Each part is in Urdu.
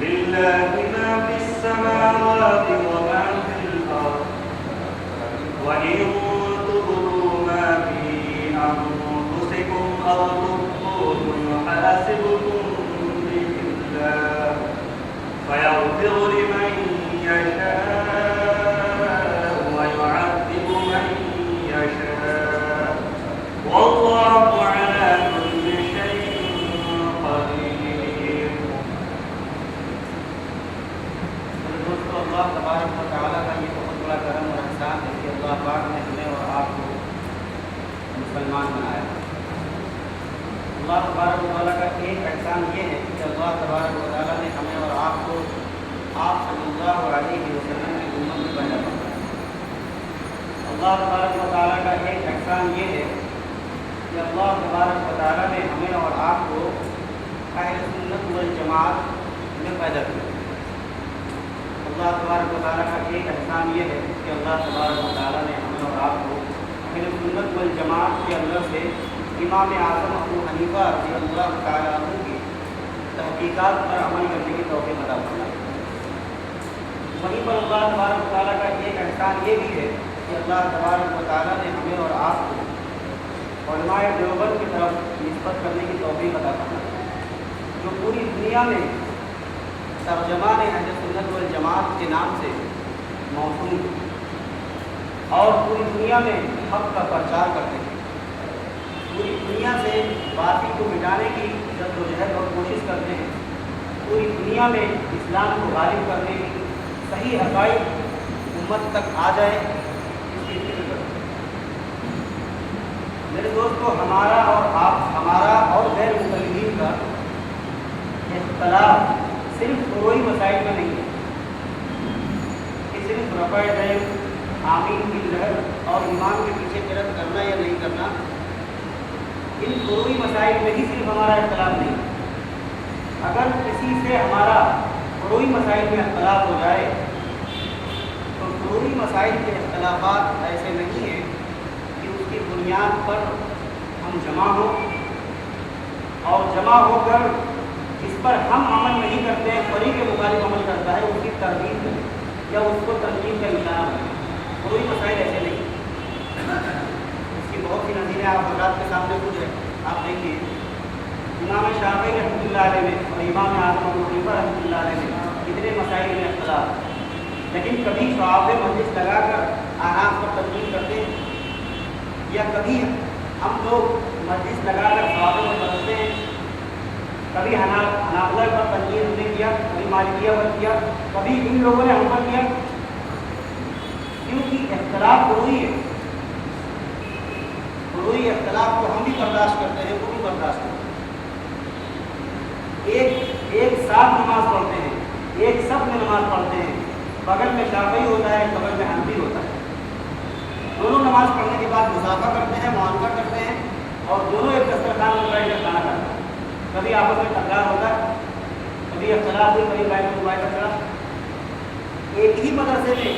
لله ما في السماوات وما في الأرض وإن تبدوا ما في أنفسكم أو تخفوه يحاسبكم به الله فيغفر لمن يشاء ويعذب من يشاء والله على كل شيء قدير. دوستو، اللہ تبارک و تعالیٰ کا یہ بہت بڑا کرم اور احسان ہے کہ اللہ پاک نے ہمیں اور آپ کو مسلمان بنایا. اللہ تبارک و تعالیٰ کا ایک احسان یہ ہے کہ اللہ تبارک و تعالیٰ نے ہمیں اور آپ کو آپ صلی اللہ علیہ وسلم کی امت میں پیدا کرا. اللہ تبارک و تعالیٰ کا ایک احسان یہ ہے کہ اللہ تبارک و تعالیٰ نے ہمیں اور آپ کو اہل سنت والجماعت میں پیدا کیا. اللہ تبارک و تعالیٰ کا ایک احسان یہ ہے کہ اللہ تبارک و تعالیٰ نے ہمیں اور آپ کو اہل سنت والجماعت کے اندر سے امام اعظم ابو حنیفہ رضی اللہ تعالیٰ عنہ کی تحقیقات پر عمل کرنے کی توفیق عطا فرمائی. وہیں پر اللہ تبارک و تعالیٰ کا ایک احسان یہ بھی ہے کہ اللہ تبارک و تعالیٰ نے ہمیں اور آپ کو علماء دیوبند کی طرف نسبت کرنے کی توفیق عطا فرمائی، جو پوری دنیا میں ترجمان اہل سنت والجماعت کے نام سے موسوم ہیں اور پوری دنیا میں حق کا پرچار کرتے ہیں. پوری دنیا سے باطل کو مٹانے کی جدوجہد اور کوشش کرتے ہیں. پوری دنیا میں اسلام کو غالب کرنے کی صحیح عقائد امت تک آ جائے اس کی فکر کرتے ہیں. میرے دوستو، ہمارا اور غیر مقلدین کا اختلاف صرف فروعی مسائل میں نہیں ہے کہ صرف رفع دین، آمین کی لہر اور امام کے پیچھے قرأت کرنا یا نہیں کرنا. ان فروعی مسائل میں ہی صرف ہمارا اختلاف نہیں. اگر کسی سے ہمارا فروعی مسائل میں اختلاف ہو جائے تو فروعی مسائل کے اختلافات ایسے نہیں ہیں کہ اس کی بنیاد پر ہم جمع ہوں اور جمع ہو کر جس پر ہم عمل نہیں کرتے ہیں، فریق کے مخالف عمل کرتا ہے، اس کی تردید کریں یا اس کو تنقید کا نشانہ بنیں. کوئی مسائل ایسے نہیں. اس کی بہت سی نظیریں آپ حضرات کے سامنے کچھ ہے. آپ دیکھیے، امام شافعی رحمۃ اللہ علیہ میں اور امام اعظم ابو حنیفہ رحمۃ اللہ علیہ میں کتنے مسائل میں اختلاف، لیکن کبھی صحابہ مجلس لگا کر احناف پر تنقید کرتے ہیں یا کبھی ہم لوگ مجلس لگا کر صحابہ کو بدلتے ہیں. کبھی حنابلہ پر تنقید نے کیا، کبھی مالکیہ پر کیا، کبھی ان لوگوں نے ہم پر کیا، کیونکہ اختلاف فروعی ہے. فروعی اختلاف کو ہم بھی برداشت کرتے ہیں، وہ بھی برداشت کرتے ہیں. ایک ساتھ نماز پڑھتے ہیں، ایک صف میں نماز پڑھتے ہیں، بغل میں شافعی ہوتا ہے، بغل میں حنفی ہوتا ہے. دونوں نماز پڑھنے کے بعد مصافحہ کرتے ہیں، معانقہ کرتے ہیں اور دونوں ایک دسترخوان پر بیٹھ کر کھانا کھاتے ہیں. کبھی آپس میں تکرار ہوتا ہے، کبھی اختلاف ہوئی، کبھی بیٹھ کر اختلاف. ایک ہی مدرسے میں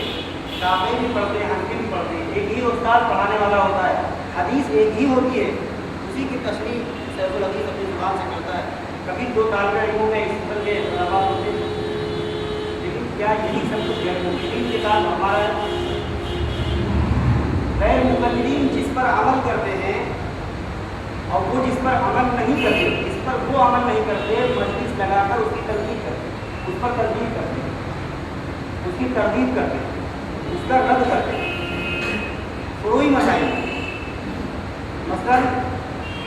شافعی بھی پڑھتے ہیں، حنفی بھی پڑھتے ہیں، ایک ہی استاد پڑھانے والا ہوتا ہے، حدیث ایک ہی ہوتی ہے، اسی کی تشریح سیف الحدیث اپنی زبان سے کرتا ہے. کبھی دو طالب علموں میں اس قسم کے اختلافات ہوتے ہیں، لیکن کیا یہی سب کچھ غیر مقلدین کے ساتھ ہمارا ہے؟ غیر مقلدین جس پر عمل کرتے ہیں اور وہ جس پر عمل نہیں کرتے، جس پر وہ عمل نہیں کرتے، مجلس لگا کر اس کی تنقید کرتے، اس پر تنقید کرتے، اس کی تردید کرتے، اس کا رد کرتے. فروعی مسائل، مثلاً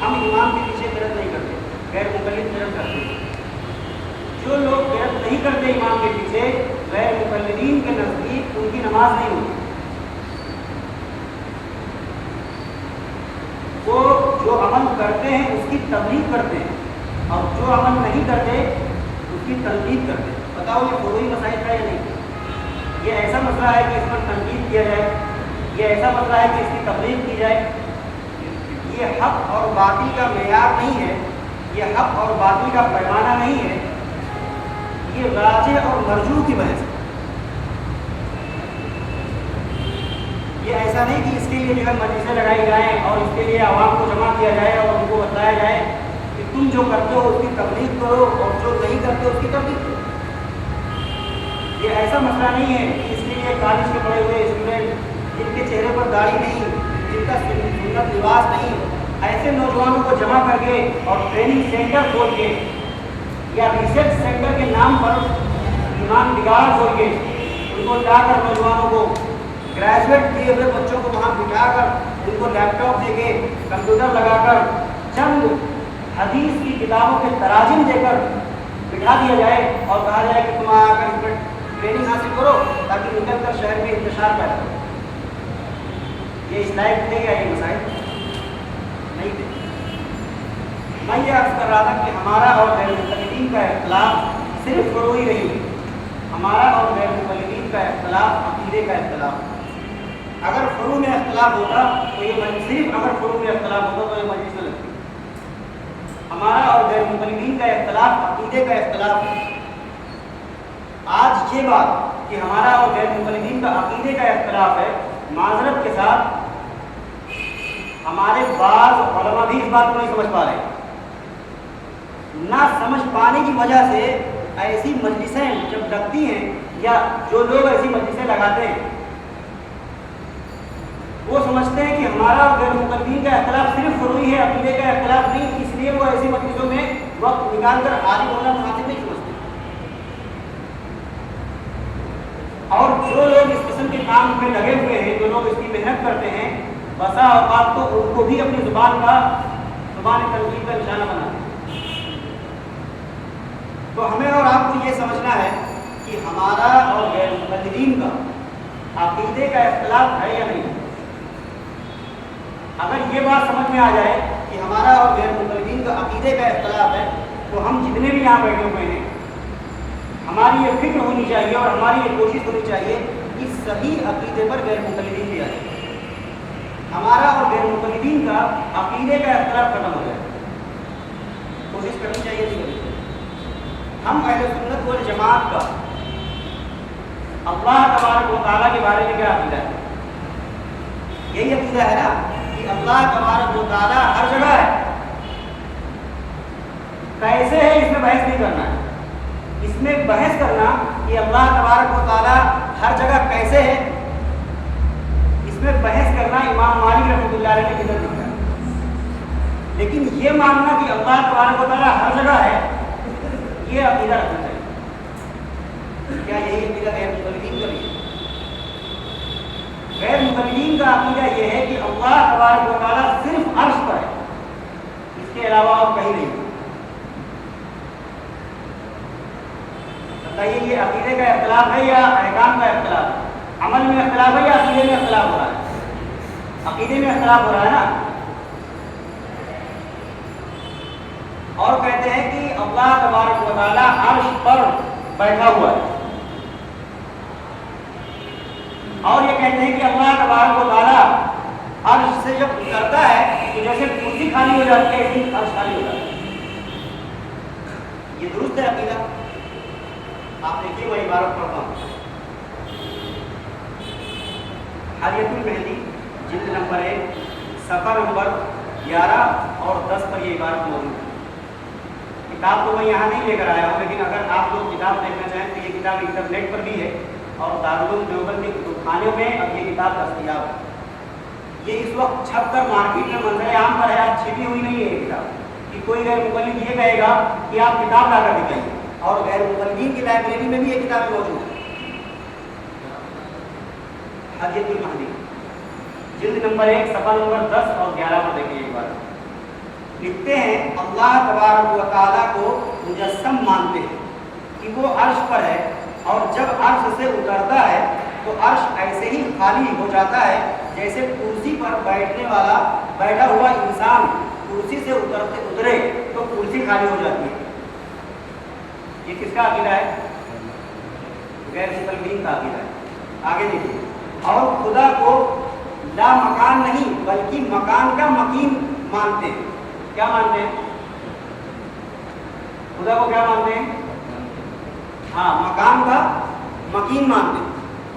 ہم امام کے پیچھے قرأت نہیں کرتے، غیر مقلد قرأت کرتے. جو لوگ قرأت نہیں کرتے امام کے پیچھے، غیر مقلدین کے نزدیک ان کی نماز نہیں ہوتی. وہ جو عمل کرتے ہیں اس کی تبلیغ کرتے ہیں اور جو عمل نہیں کرتے اس کی تنقید کرتے ہیں. بتاؤ یہ فروعی مسائل ہے یا نہیں؟ یہ ایسا مسئلہ ہے کہ اس پر تنقید کیا جائے، یہ ایسا مسئلہ ہے کہ اس کی تبلیغ کی جائے. یہ حق اور باطل کا معیار نہیں ہے، یہ حق اور باطل کا پیمانہ نہیں ہے. یہ راجح اور مرجوح کی وجہ سے. یہ ایسا نہیں کہ اس کے لیے جو ہے مجلسیں لگائی جائیں اور اس کے لیے عوام کو جمع کیا جائے اور ان کو بتایا جائے کہ تم جو کرتے ہو اس کی تبلیغ کرو اور جو نہیں کرتے اس کی تبلیغ کرو. یہ ایسا مسئلہ نہیں ہے کہ اس لیے کالج کے پڑھے ہوئے اسٹوڈنٹ جن کے چہرے پر داڑھی نہیں، جن کا سنت لباس نہیں، ایسے نوجوانوں کو جمع کر کے اور ٹریننگ سینٹر کھول کے یا ریسرچ سینٹر کے نام پر ایمان بگاڑ کھول کے ان کو لا کر نوجوانوں کو گریجویٹ کیے ہوئے بچوں کو وہاں بٹھا کر ان کو لیپ ٹاپ دے کے کمپیوٹر لگا کر چند حدیث کی کتابوں کے تراجم دے کر بٹھا دیا جائے اور کہا جائے کہ تم آ کر اس پر ٹریننگ حاصل کرو تاکہ نکل کر شہر میں انتشار پیدا ہو. یہ اس لائق تھے یا یہ مسائل نہیں تھے؟ میں یہ عرض کر رہا تھا کہ ہمارا اور غیر مقلدین کا اختلاف صرف فروعی نہیں ہے. ہمارا اور غیر مقلدین کا اختلاف عقیدے کا اختلاف. اگر فروع میں اختلاف ہوتا تو یہ صرف اگر فروع میں اختلاف ہوتا تو یہ مجلس نہ لگتی. ہمارا اور غیر مقلدین کا اختلاف عقیدے کا اختلاف ہے. آج یہ بات کہ ہمارا اور غیر مقلدین کا عقیدے کا اختلاف ہے، معذرت کے ساتھ ہمارے بعض علماء بھی اس بات کو نہیں سمجھ پا رہے. نہ سمجھ پانے کی وجہ سے ایسی مجلسیں جب لگتی ہیں یا جو لوگ ایسی مجلسیں لگاتے ہیں وہ سمجھتے ہیں کہ ہمارا اور غیر مقلدین کا اختلاف صرف فروعی ہے، عقیدے کا اختلاف نہیں، اس لیے وہ ایسی مجلسوں میں وقت نکال کر عالم ہونا مناسب نہیں سمجھتے. اور جو لوگ اس قسم کے کام میں لگے ہوئے ہیں، جو لوگ اس کی محنت کرتے ہیں، بسا اوقات تو ان کو بھی اپنی زبان تنقید کا نشانہ بناتے ہیں. تو ہمیں اور آپ کو یہ سمجھنا ہے کہ ہمارا اور غیر مقلدین کا عقیدے کا اختلاف ہے یا نہیں. اگر یہ بات سمجھ میں آ جائے کہ ہمارا اور غیر مقلدین کا عقیدے کا اختلاف ہے تو ہم جتنے بھی یہاں بیٹھے ہوئے ہیں ہماری یہ فکر ہونی چاہیے اور ہماری یہ کوشش ہونی چاہیے کہ صحیح عقیدے پر غیر مقلدین بھی آ جائے. ہمارا اور غیر مقلدین کا عقیدے کا اختلاف ختم ہو جائے. کوشش کرنی چاہیے نہیں. ہم اہل سنت والجماعت کا اللہ تبارک و تعالیٰ کے بارے میں کیا عقیدہ ہے؟ یہی عقیدہ ہے نا کہ اللہ تبارک و تعالیٰ ہر جگہ ہے. کیسے ہے اس میں بحث نہیں کرنا ہے. اس میں بحث کرنا کہ اللہ تبارک و تعالیٰ ہر جگہ کیسے ہے، اس میں بحث کرنا امام مالک رحمۃ اللہ علیہ نے کدھر لکھا ہے. لیکن یہ ماننا کہ اللہ تبارک و تعالیٰ ہر جگہ ہے، یہ عقیدہ رکھنا چاہیے. کیا یہی عقیدہ غیر مقلدین کا بھی ہے؟ غیر مقلدین کا عقیدہ یہ ہے کہ اللہ تبارک و تعالیٰ صرف عرش پر ہے، اس کے علاوہ اور کہیں نہیں. بتائیے یہ عقیدے کا اختلاف ہے یا احکام کا اختلاف ہے؟ عمل میں اختلاف ہے یا عقیدے میں اختلاف ہو رہا ہے؟ عقیدے میں اختلاف ہو رہا ہے نا. اور کہتے ہیں کہ اللہ تبارک و تعالیٰ عرش پر بیٹھا ہوا ہے، اور یہ کہتے ہیں کہ اللہ تبارک و تعالیٰ عرش سے جب اترتا ہے تو جیسے کرسی خالی ہو جاتی ہے ایسے عرش خالی ہو جاتا ہے. یہ درست ہے عقیدہ؟ آپ دیکھیے وہ عبارت پڑھتا ہوں. حالیۃ المہدی جلد نمبر 1 صفحہ نمبر 11 اور 10 پر یہ عبارت موجود ہے. کتاب تو میں یہاں نہیں لے کر آیا ہوں، لیکن اگر آپ لوگ کتاب دیکھنا چاہیں تو یہ کتاب انٹرنیٹ پر بھی ہے اور دارالعلوم دیوبند کے کتب خانے میں اب یہ کتاب دستیاب ہے. یہ اس وقت چھپ کر مارکیٹ میں منظر عام پر ہے، آج چھپی ہوئی نہیں ہے یہ کتاب کہ کوئی غیر مقلد یہ کہے گا کہ آپ کتاب لا کر دکھائیے. اور غیر مقلدین کی لائبریری میں بھی یہ کتابیں موجود ہیں. حالیۃ المہدی جلد نمبر 1 صفحہ نمبر 10 اور 11 پر دیکھیے ایک بار. لکھتے ہیں اللہ تبارک و تعالیٰ کو مجسم مانتے ہیں کہ وہ عرش پر ہے، اور جب عرش سے اترتا ہے تو عرش ایسے ہی خالی ہو جاتا ہے جیسے کرسی پر بیٹھا ہوا انسان کرسی سے اترے تو کرسی خالی ہو جاتی ہے. یہ کس کا عقیدہ ہے؟ غیر مقلدین کا عقیدہ ہے. آگے دیکھیے. اور خدا کو لا مکان نہیں بلکہ مکان کا مکین مانتے ہیں. کیا مانتے ہیں؟ خدا کو کیا مانتے ہیں؟ ہاں، مکان کا مکین مانتے ہیں.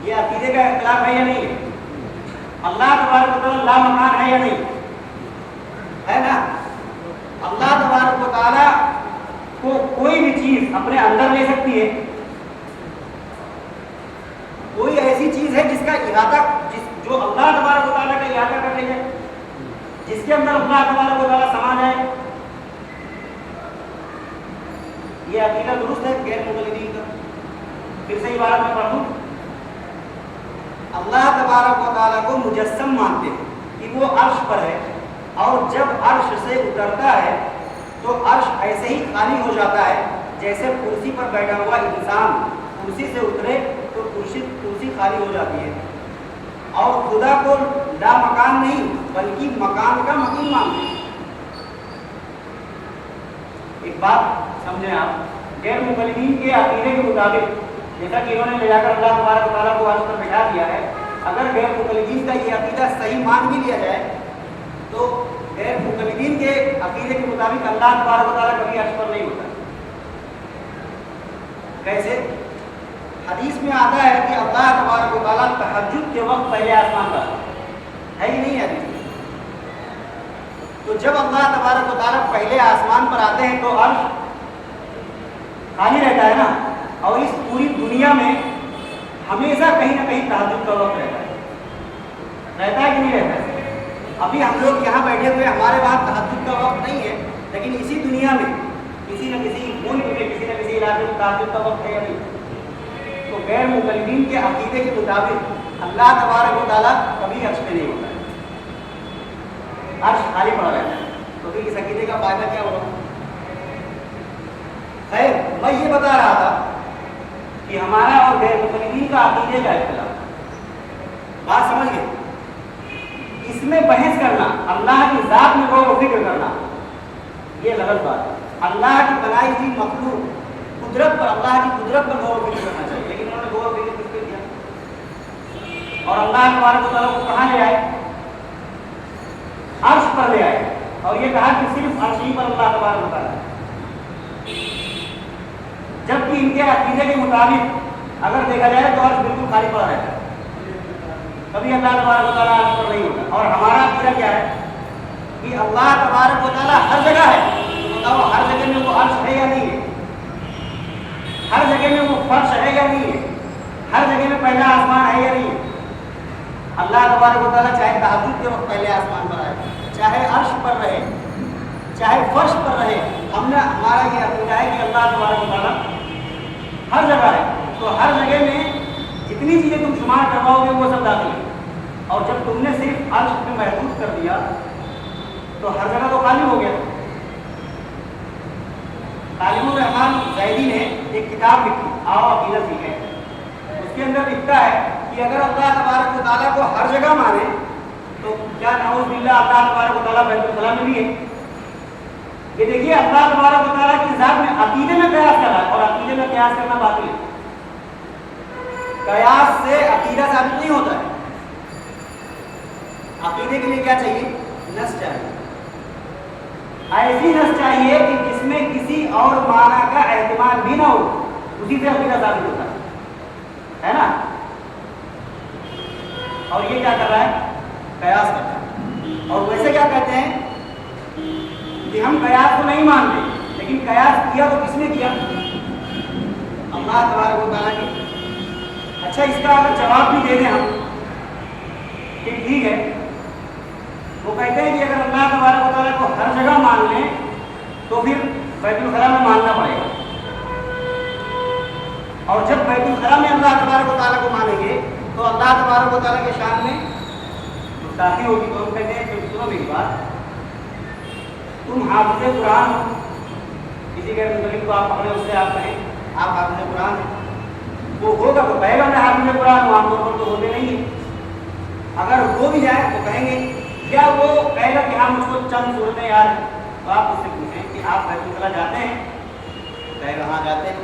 یہ عقیدے کا اختلاف ہے یا نہیں ہے؟ اللہ تبارک و تعالیٰ لا مکان ہے یا نہیں ہے نا؟ اللہ تبارک و تعالیٰ کو کوئی بھی چیز اپنے اندر لے سکتی ہے؟ جس کے اندر اللہ تبارک و تعالیٰ سما جائے، یہ عقیدہ درست ہے غیر مقلدین کا؟ پھر سے عبارت میں پڑھوں، اللہ تبارک و تعالیٰ کو مجسم مانتے ہیں کہ وہ عرش پر ہے، اور جب عرش سے اترتا ہے تو عرش ایسے ہی خالی ہو جاتا ہے جیسے کرسی پر بیٹھا ہوا انسان کرسی سے اترے تو کرسی خالی ہو جاتی ہے، اور خدا کو لا مکان نہیں بلکہ مکان کا مقیم مانتے ہیں۔ ایک بات سمجھیں آپ، غیر مقلدین کے عقیدے کے مطابق جیسا کہ انہوں نے لے جا کر اللہ تبارک و تعالیٰ کو عرش پر بٹھا دیا ہے، اگر غیر مقلدین کا یہ عقیدہ صحیح مان بھی لیا جائے تو غیر مقلدین کے عقیدے کے مطابق اللہ تبارک و تعالیٰ کبھی عرش پر نہیں ہوتا۔ کیسے؟ حدیث میں آتا ہے کہ اللہ تبارک و تعالیٰ تہجد کے وقت پہلے آسمان پر ہے ہی نہیں ہے حدیث میں۔ تو جب اللہ تبارک و تعالیٰ پہلے آسمان پر آتے ہیں تو عرش خالی رہتا ہے نا، اور اس پوری دنیا میں ہمیشہ کہیں نہ کہیں تہجد کا وقت رہتا ہے کہ نہیں رہتا ہے؟ ابھی ہم لوگ یہاں بیٹھے ہوئے ہمارے وہاں تہجد کا وقت نہیں ہے، لیکن اسی دنیا میں کسی نہ کسی ملک میں کسی نہ کسی علاقے میں تہجد کا وقت ہے یا نہیں؟ تو غیر مقلدین کے عقیدے کے مطابق اللہ تبارک و تعالیٰ کبھی عرش پہ نہیں ہوتا ہے، عرش خالی پڑا رہتا ہے، تو پھر اس عقیدے کا فائدہ کیا ہوگا؟ خیر، میں یہ بتا رہا تھا کہ ہمارا اور غیر مقلدین کا عقیدے کا اختلاف، بات سمجھ گئے؟ اس میں بحث کرنا، اللہ کی ذات میں غور و فکر کرنا، یہ غلط بات ہے۔ اللہ کی بنائی ہوئی مخلوق قدرت پر، اللہ کی قدرت پر غور و فکر کرنا چاہیے، لیکن انہوں نے غور و فکر کس پہ کیا؟ اور اللہ تبارک و تعالیٰ کو کہاں لے آئے؟ عرش پر لے آئے، اور یہ کہا کہ صرف عرش ہی پر اللہ تبارک و تعالیٰ ہے، جبکہ ان کے عقیدے کے مطابق اگر دیکھا جائے تو عرش بالکل خالی پڑا رہتا ہے، کبھی اللہ تبارک و تعالیٰ عرش پر نہیں ہوتا۔ اور ہمارا عقیدہ کیا ہے کہ اللہ تبارک و تعالیٰ ہر جگہ ہے، تو بتاؤ ہر جگہ میں وہ عرش ہے یا نہیں ہے؟ ہر جگہ میں وہ فرش ہے یا نہیں ہے؟ ہر جگہ میں پہلا آسمان ہے یا نہیں ہے؟ اللہ تبارک و تعالیٰ چاہے تہجد کے وقت پہلے آسمان پر آئے، چاہے عرش پر رہے، چاہے فرش پر رہے، ہمارا یہ عقیدہ ہے کہ اللہ تبارک و تعالیٰ ہر جگہ ہے، تو ہر جگہ میں جتنی چیزیں تم شمار کرواؤ گے وہ سب داخل ہے، اور جب تم نے صرف عرش میں محدود کر دیا تو ہر جگہ تو خالی ہو گیا۔ طالب الرحمان زیدی نے ایک کتاب لکھی، آؤ عقیدہ سیکھیں، اس کے اندر لکھتا ہے کہ اگر اللہ تبارک و تعالیٰ کو ہر جگہ مانے تو کیا نعوذ باللہ اللہ تبارک و تعالیٰ بیت الخلاء میں بھی ہے؟ یہ دیکھیے اللہ تبارک و تعالیٰ کی ذات میں عقیدے میں قیاس کر رہا ہے، اور عقیدے میں قیاس کرنا باطل ہے۔ قیاس سے عقیدہ ثابت نہیں ہوتا ہے، عقیدے کے لیے کیا چاہیے؟ نص چاہیے، ایسی نص چاہیے کہ جس میں کسی اور معنی کا احتمال بھی نہ ہو، اسی سے عقیدہ ثابت ہوتا ہے نا؟ اور یہ کیا کر رہا ہے؟ قیاس کرتا ہے، اور ویسے کیا کہتے ہیں کہ ہم قیاس کو نہیں مانتے، لیکن قیاس کیا تو کس نے کیا؟ اللہ تبارک و تعالیٰ نے۔ اچھا، اس کا اگر جواب بھی دے دیں ہم کہ ٹھیک ہے، وہ کہتے ہیں کہ اگر اللہ تبارک و تعالیٰ کو ہر جگہ مان لیں تو پھر بیت الخلاء میں ماننا پڑے گا، اور جب بیت الخلاء میں اللہ تبارک و تعالیٰ کو مانیں گے تو اللہ تبارک و تعالیٰ کے شان میں گستاخی ہوگی۔ تو ہم کہتے ہیں کہ سنو میری بات، تم حافظ قرآن ہو، کسی غیر مسلم کو آپ پکڑے اس سے آپ کہیں آپ حافظ قرآن ہیں، وہ ہوگا تو کہے گا میں حافظ قرآن ہوں، عام طور پر تو ہوتے نہیں ہیں۔ اگر ہو بھی جائے تو کہیں گے، کیا وہ کہے گا کہ ہم اس کو چند صورتیں یاد ہیں؟ تو آپ اس سے پوچھیں کہ آپ بیت الخلاء جاتے ہیں؟ تو کہے گا ہاں جاتے ہیں۔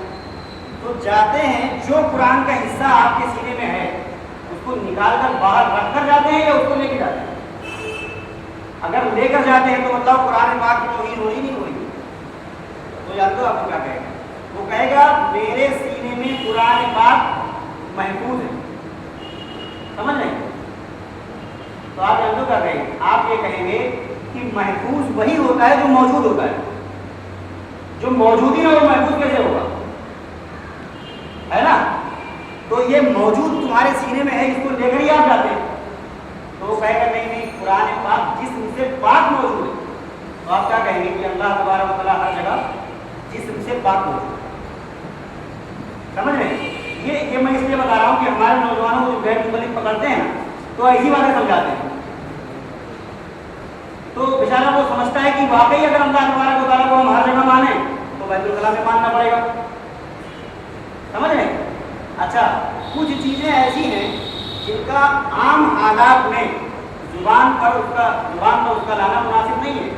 تو جاتے ہیں، جو قرآن کا حصہ آپ کے سینے میں ہے اس کو نکال کر باہر رکھ کر جاتے ہیں یا اس کو لے کے جاتے ہیں؟ اگر لے کر جاتے ہیں تو مطلب قرآن پاک کی توہین ہو رہی نہیں ہو رہی؟ تو جانتے ہو آپ کو کیا کہے گا؟ وہ کہے گا میرے سینے میں قرآن پاک محفوظ ہے، سمجھ رہے ہیں؟ تو آپ جانتے ہو کیا کہیں گے؟ آپ یہ کہیں گے کہ محفوظ وہی ہوتا ہے جو موجود ہوتا ہے، جو موجود ہی نہ ہو محفوظ کیسے ہوگا؟ ہے نا؟ تو یہ موجود تمہارے سینے میں ہے، اس کو لے کر ہی آپ جاتے ہیں۔ تو وہ کہے گا نہیں نہیں، قرآن پاک جسم سے پاک تو آپ کیا کہیں گے کہ اللہ تبارک و تعالیٰ ہر جگہ جسم سے پاک ہو. سمجھ رہے ہیں؟ یہ میں اس لیے بتا رہا ہوں کہ ہمارے نوجوانوں کو جو غیر مختلف پکڑتے ہیں تو ایسی باتیں سمجھاتے ہیں. تو بیچارہ وہ سمجھتا ہے کہ واقعی اگر اللہ تبارک و تعالیٰ کو ہم ہر جگہ مانیں تو بیت الخلاء میں ماننا پڑے گا. سمجھ رہے ہیں؟ اچھا کچھ چیزیں ایسی ہیں جن کا عام حالات میں زبان پر اس کا لانا مناسب نہیں ہے،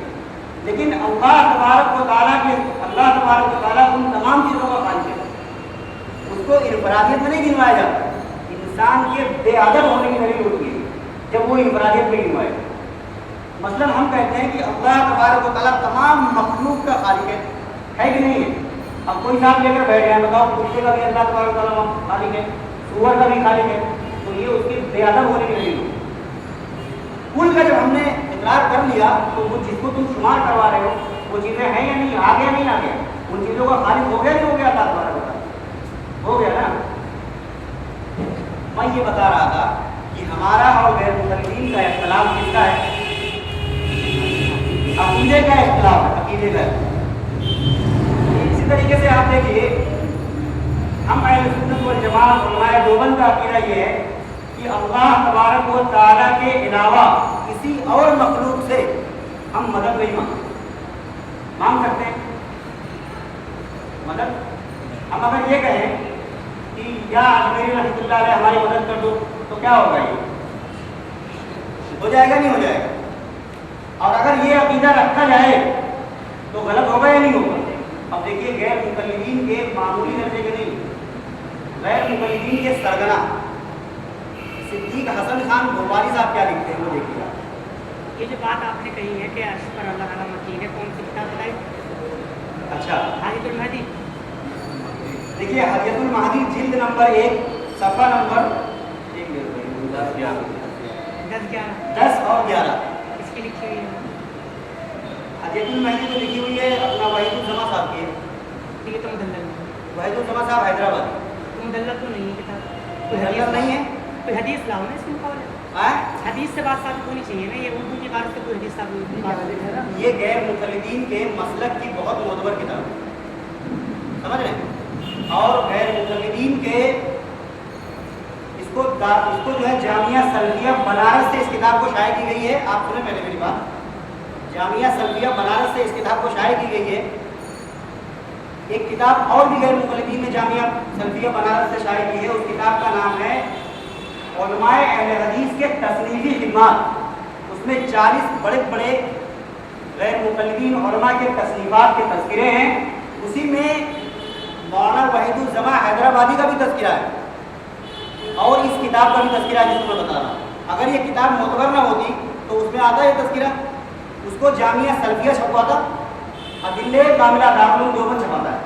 لیکن اللہ تبارک و تعالیٰ ان تمام چیزوں کا خالق ہے. اس کو انفرادیت میں نہیں گنوایا جاتا. انسان کے بے ادب ہونے کی دلیل ہوتی ہے جب وہ انفرادیت میں گنوائے. مثلا ہم کہتے ہیں کہ اللہ تبارک و تعالیٰ تمام مخلوق کا خالق ہے کہ نہیں ہے؟ اب کوئی صاحب لے کر بیٹھ گئے، بتاؤ کتے کا بھی اللہ تبارک و تعالیٰ خالق ہے، سور کا بھی خالق ہے، تو یہ اس کی بے ادب ہونے کی دلیل ہوتی ہے. کل کا جب ہم نے اقرار کر لیا تو وہ جس کو تم شمار کروا رہے ہو وہ چیزیں ہیں یا نہیں، آ گیا نہیں آ گیا، ان چیزوں کا خالق ہو گیا نہیں ہو گیا اللہ تبارک و تعالیٰ؟ ہو گیا نا. میں یہ بتا رہا تھا کہ ہمارا اور غیر مخالفین کا اختلاف کس کا ہے؟ عقیدے کا اختلاف ہے. عقیدے کا. اسی طریقے سے آپ دیکھیے ہم اہل سنت والجماعت علماء دیوبند کا عقیدہ یہ ہے کہ اللہ تبارک و تعالیٰ کے علاوہ کسی اور مخلوق سے ہم مدد نہیں مانگ سکتے ہیں. مدد ہم اگر یہ کہیں کہ یا اجمیری رحمۃ اللہ علیہ ہماری مدد کر دو تو کیا ہوگا؟ یہ ہو جائے گا نہیں ہو جائے گا؟ اور اگر یہ عقیدہ رکھا جائے تو غلط ہوگا یا نہیں ہوگا؟ اب دیکھیے غیر مقلدین کے معمولی درجے کے نہیں، غیر مقلدین کے سرگنا صدیق حسن خان بھوپالی صاحب کیا لکھتے ہیں وہ دیکھیے گا. یہ جو بات آپ نے کہی ہے کہ عرش پر اللہ تعالیٰ مکین ہے، کون سی کتاب بتائی؟ اچھا حدیث المہدی. دیکھیے حدیث المہدی جلد نمبر 1 صفحہ نمبر 10 اور 11 اس کی لکھی ہوئی ہے. حدیث المہدی تو لکھی ہوئی ہے اپنا وحید الزما صاحب کی ہے. یہ تو مدلل ہے. وحید الزما صاحب حیدرآباد. تو مدلل تو نہیں ہے کتاب. کوئی حدیث حدیث نہیں ہے. کوئی حدیث لاؤ نا اس کے مقابلے. حدیث سے بات ثابت ہونی چاہیے نا. یہ اردو کی عبارت سے کوئی حدیث ثابت ہے نا. یہ غیر مخلدین کے مسلک کی بہت معتبر کتاب ہے. سمجھ رہے ہیں؟ اور غیر مخلدین کے اس کو جو ہے جامعہ سلفیہ بنارس سے اس کتاب کو شائع کی گئی ہے. آپ سنیں پہلے میری بات. جامعہ سلفیہ بنارس سے اس کتاب کو شائع کی گئی ہے. ایک کتاب اور بھی غیر مخلدین نے جامعہ سلفیہ بنارس سے شائع کی ہے. اس کتاب کا نام ہے علماء اہل حدیث کے تصنیفی خدمات. اس میں 40 بڑے بڑے غیر مقلدین علماء کے تصنیفات کے تذکرے ہیں. اسی میں مولانا وحید الزما حیدرآبادی کا بھی تذکرہ ہے اور اس کتاب کا بھی تذکرہ ہے جس کو میں بتا رہا ہوں. اگر یہ کتاب معتبر نہ ہوتی تو اس میں آتا ہے تذکرہ. اس کو جامعہ سلفیہ چھپواتا، ادلہ کاملہ دارالعلوم دیوبند چھپاتا ہے.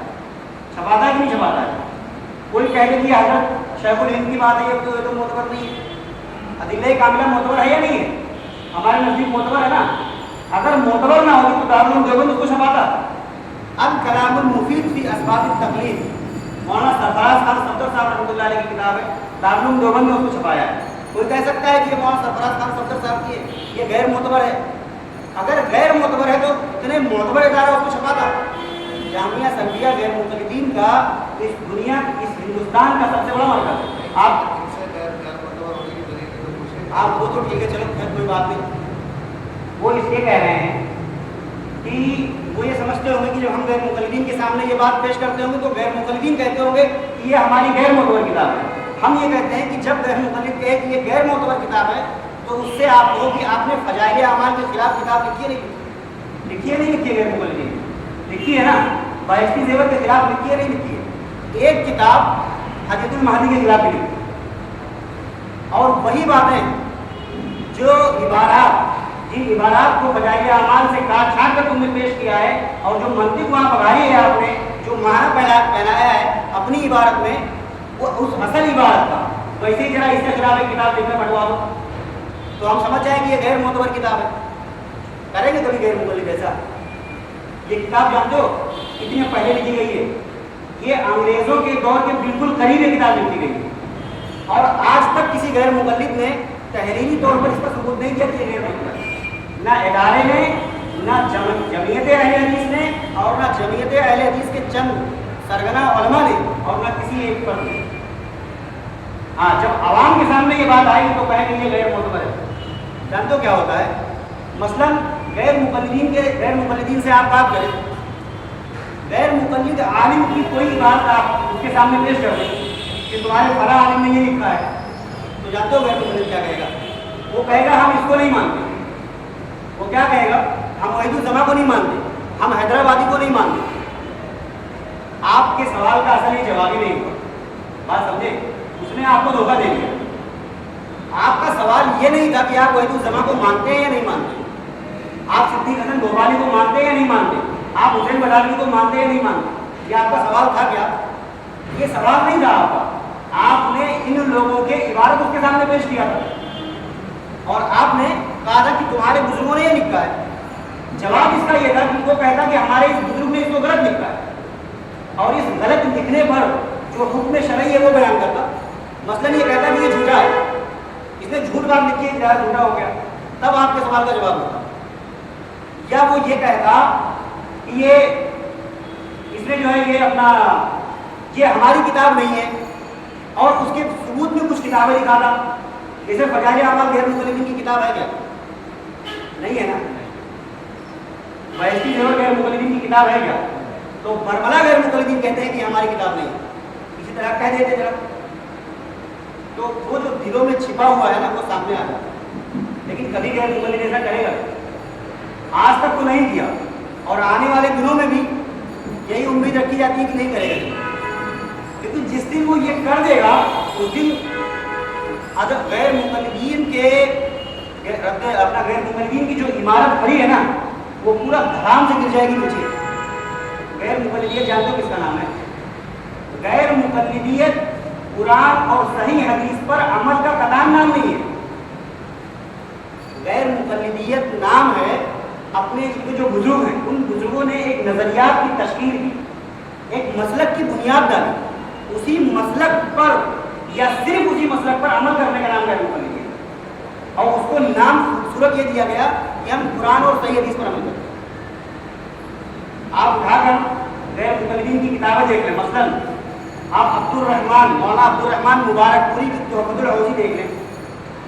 چھپاتا ہے کہ نہیں چھپاتا ہے؟ کوئی کہہ دے کہ حضرت شیخ الہند کی بات ہے یہ تو معتبر نہیں ہے. ادلہ کاملہ معتبر ہے یا نہیں ہے؟ ہمارے نزدیک معتبر ہے نا. اگر معتبر نہ ہوتی تو دارالعلوم دیوبند اس کو چھپاتا. اب کلام المفید فی اسباب التقلید مولانا سرفراز خان صفدر صاحب رحمۃ اللہ علیہ کی کتاب ہے. دارالعلوم دیوبند نے اس کو چھپایا ہے. کوئی کہہ سکتا ہے کہ یہ مولانا سرفراز خان صفدر صاحب کی ہے، یہ غیر معتبر ہے. اگر غیر معتبر ہے تو اتنے معتبر ادارہ اس کو چھپاتا. جامعہ سلفیہ غیر مقلدین کا اس دنیا اس ہندوستان کا سب سے بڑا مرکز ہے. آپ وہ تو ٹھیک ہے، چلو پھر کوئی بات نہیں. وہ اس لیے کہہ رہے ہیں کہ وہ یہ سمجھتے ہوں گے کہ جب ہم غیر مقلدین کے سامنے یہ بات پیش کرتے ہوں گے تو غیر مقلدین کہتے ہوں گے کہ یہ ہماری غیر معتبر کتاب ہے. ہم یہ کہتے ہیں کہ جب غیر مقلد کہے کہ یہ غیر معتبر کتاب ہے تو اس سے آپ کہو کہ آپ نے فضائل اعمال کے خلاف کتاب لکھی ہے نہیں لکھی ہے نہیں لکھی ہے؟ غیر مقلدین لکھی ہے نا. بائشتی زیور کے خلاف لکھی ہے نہیں لکھی ہے؟ ایک کتاب حدیث المہدی کے خلاف بھی لکھی. اور وہی باتیں جو عبارات جن عبارات کو فضائل اعمال سے کاٹ چھانٹ کر تم نے پیش کیا ہے اور جو منطق وہاں پگاری ہے آپ نے جو معنی پہنایا ہے اپنی عبارت میں وہ اس اصل عبارت کا ویسے ہی ذرا اس کے خلاف ایک کتاب لکھ کر بنوا دو تو ہم سمجھ جائیں کہ یہ غیر معتبر کتاب ہے. کریں گے کبھی غیر مقلد ایسا؟ یہ کتاب جانتے ہو کتنی پہلے لکھی گئی ہے؟ یہ انگریزوں کے دور کے بالکل قریب یہ کتاب لکھی گئی ہے اور آج تک کسی غیر مقلد نے تحریری طور پر اس کا ثبوت نہیں دیا کہ یہ غیر مقلد ہے. نہ ادارے نے نہ جمعیت اہل حدیث نے اور نہ جمعیت اہل حدیث کے چند سرگنا علماء نے اور نہ کسی ایک پر نے. ہاں جب عوام کے سامنے یہ بات آئی تو کہیں گے یہ غیر معتبر ہے. جانتے ہو کیا ہوتا ہے؟ مثلا غیر مقلدین سے آپ بات کریں, غیر مقلد عالم کی کوئی بات آپ اس کے سامنے پیش کر دیں کہ تمہارے فلاں عالم نے یہ لکھا ہے, تو جانتے ہو غیر مقلد کیا کہے گا؟ وہ کہے گا ہم اس کو نہیں مانتے. وہ کیا کہے گا؟ ہم وحید الزما کو نہیں مانتے, ہم حیدرآبادی کو نہیں مانتے. آپ کے سوال کا اصل یہ جواب ہی نہیں ہوا. بات سمجھے؟ اس نے آپ کو دھوکہ دے دیا. آپ کا سوال یہ نہیں تھا کہ آپ وحید الزما کو مانتے ہیں یا نہیں مانتے, آپ صدیق حسن بھوپالی کو مانتے ہیں یا نہیں مانتے, آپ حسین بٹالوی کو مانتے ہیں یا نہیں مانتے. یہ آپ کا سوال تھا کیا؟ یہ سوال نہیں تھا آپ کا. آپ نے ان لوگوں کے عبارت اس کے سامنے پیش کیا تھا اور آپ نے کہا تھا کہ تمہارے بزرگوں نے یہ لکھا ہے. جواب اس کا یہ تھا کہ وہ کہتا کہ ہمارے اس بزرگ نے اس کو غلط لکھا ہے اور اس غلط لکھنے پر جو حکم شرعی ہے وہ بیان کرتا. مثلا یہ کہتا کہ یہ جھوٹا ہے, اس نے جھوٹ بات لکھی ہے, جھوٹا ہو گیا, تب آپ کے سوال کا جواب ہوتا. یا وہ یہ کہتا کہ یہ اس نے جو ہے یہ اپنا یہ ہماری کتاب نہیں ہے اور اس کے ثبوت میں کچھ کتابیں لکھا تھا. جیسے فجائل اعمال غیر مقلدین کی کتاب ہے کیا؟ نہیں ہے نا. بہشتی زیور غیر مقلدین کی کتاب ہے کیا؟ تو برملا غیر مقلدین کہتے ہیں کہ ہماری کتاب نہیں ہے. اسی طرح کہہ دیتے ذرا, تو وہ جو دلوں میں چھپا ہوا ہے نا وہ سامنے آ جاتا ہے. لیکن کبھی غیر مقلد ایسا کرے گا؟ آج تک تو نہیں کیا اور آنے والے دنوں میں بھی یہی امید رکھی جاتی ہے کہ نہیں کرے گا. کیونکہ جس دن وہ یہ کر دے گا اس دن غیر مقلدین کے اپنا غیر مقلدین کی جو عمارت کھڑی ہے نا وہ پورا دھڑام سے گر جائے گی نیچے. غیر مقلدیت جانتے ہو کس کا نام ہے؟ غیر مقلدیت قرآن اور صحیح حدیث پر عمل کا قطعاً نام نہیں ہے. غیر مقلدیت نام ہے اپنے جو بزرگ ہیں ان بزرگوں نے ایک نظریات کی تشکیل کی, ایک مسلک کی بنیاد ڈالی, اسی مسلک پر یا صرف اسی مسلک پر عمل کرنے کا نام غیر مقلدیت اور اس کو نام خوبصورت یہ دیا گیا کہ ہم قرآن اور صحیح حدیث پر عمل کرتے ہیں. آپ اٹھا کر غیر مقلدین کی کتابیں دیکھ لیں. مثلا آپ مولانا عبد الرحمن مبارک پوری کی تحفۃ الحوزی دیکھ لیں,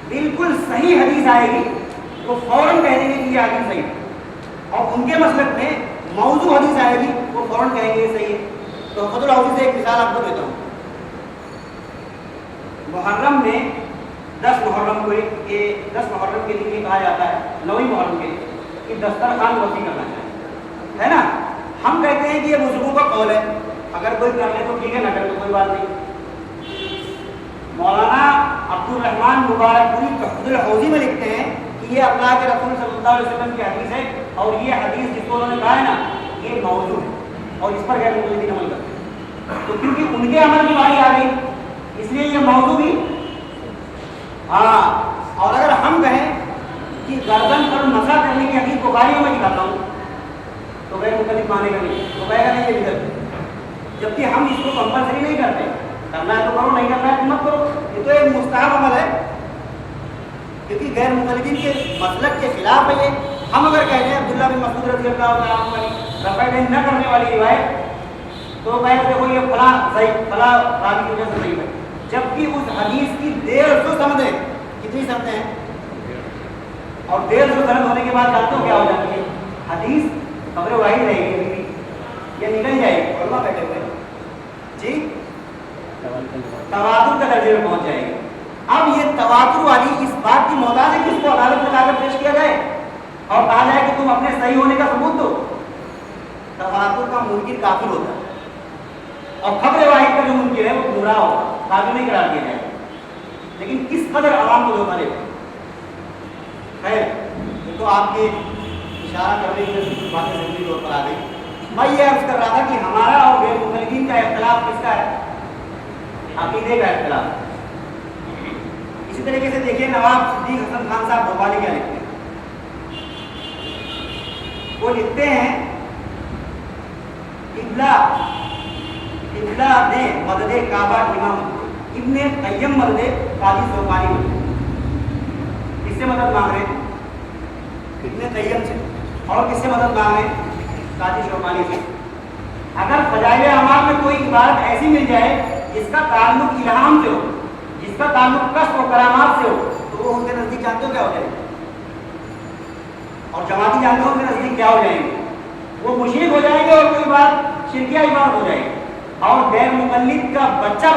بالکل صحیح حدیث آئے گی تو فوراً کہہ دیں گے کہ یہ حدیث صحیح ہے. اور ان کے مسلک میں موضوع حدیث آئے گی وہ فوراً کہیں گے یہ صحیح ہے. تحفۃ الحوزی سے ایک مثال آپ کو دیتا ہوں. محرم میں 10 محرم کو 10 محرم کے لیے کہا جاتا ہے, 9 محرم کے لیے کہ دسترخوان وسیع کرنا چاہیے, ہے نا. ہم کہتے ہیں کہ یہ بزرگوں کا قول ہے, اگر کوئی کر لے تو ٹھیک ہے, نہ کرے تو کوئی بات نہیں. مولانا عبد الرحمن مبارک پوری تحفۃ الحوزی میں لکھتے ہیں کہ یہ اللہ کے رسول صلی اللہ علیہ وسلم کی حدیث ہے اور یہ حدیث جس کو انہوں نے کہا ہے نا یہ موضوع ہے اور اس پر غیر مقلدین عمل کرتے ہیں. تو کیونکہ ان کے عمل کی باری آ گئی اس لیے یہ موضوع بھی. ہاں, اور اگر ہم کہیں کہ گردن پر مسح کرنے کی حدیث بخاری میں دکھاتا ہوں تو غیر مقلد مانے گا نہیں, تو کہے گا نہیں یہ بدعت ہے. جبکہ ہم اس کو کمپلسری نہیں کرتے, کرنا ہے تو کرو, نہیں کرنا ہے تو مت کرو. یہ تو ایک مستحب عمل ہے کیونکہ غیر مقلدین کے مسلک کے خلاف ہے یہ. ہم اگر کہہ رہے ہیں عبداللہ بن مسعود رضی اللہ تعالیٰ عنہ رفع دین نہ کرنے والی روایت تو کہہ دیکھو یہ فلاں صحیح فلاں راوی کی وجہ سے صحیح ہے, جبکہ اس حدیث کی 150 سندیں, کتنی سندیں ہیں, اور 150 سند ہونے کے بعد جانتے ہو کیا ہو جاتی ہے حدیث خبر واحد رہے گی یا نکل جائے گی. علماء بیٹھے ہوئے جی تواتر کا درجے میں پہنچ جائے گی. اب یہ تواتر والی اس بات کی محتاج ہے کہ اس کو عدالت میں لا کر پیش کیا جائے اور کہا جائے کہ تم اپنے صحیح ہونے کا ثبوت دو. تواتر کا منکر کافر ہوتا ہے اور خبر واحد کا جو منکر ہے وہ گمراہ ہوگا, کافر نہیں قرار دیا جائے. لیکن کس قدر عوام کو دھوکہ دیتے ہیں. خیر, یہ تو آپ کے اشارہ کرنے کی باتیں ضروری طور پر آ گئی. میں یہ عرض کر رہا تھا کہ ہمارا اور غیر مقلدین کا اختلاف کس کا ہے؟ عقیدے کا اختلاف. اسی طریقے سے دیکھیے نواب صدیق حسن خان صاحب بھوپالی کیا لکھتے ہیں. وہ لکھتے ہیں قبلہ دے مدد کعبہ امام ابن قیم مدد قاضی زوقانی. اس سے مدد مانگ رہے ہیں ابن قیم سے. اور کس سے مدد مانگیں؟ قاضی شوکانی سے. اگر فضائل اعمال میں کوئی عبارت ایسی مل جائے جس کا تعلق الہام سے ہو، جس کا تعلق کشف و کرامات سے ہو، تو وہ ان کے نزدیک جانتے ہو کیا ہو جائے گا؟ اور جماعتی جانتے ہو ان کے نزدیک کیا ہو جائیں گے؟ وہ مشرک ہو جائیں گے اور کوئی بات شرکیہ عبارت ہو جائے گی. اور غیر مقلد کا بچہ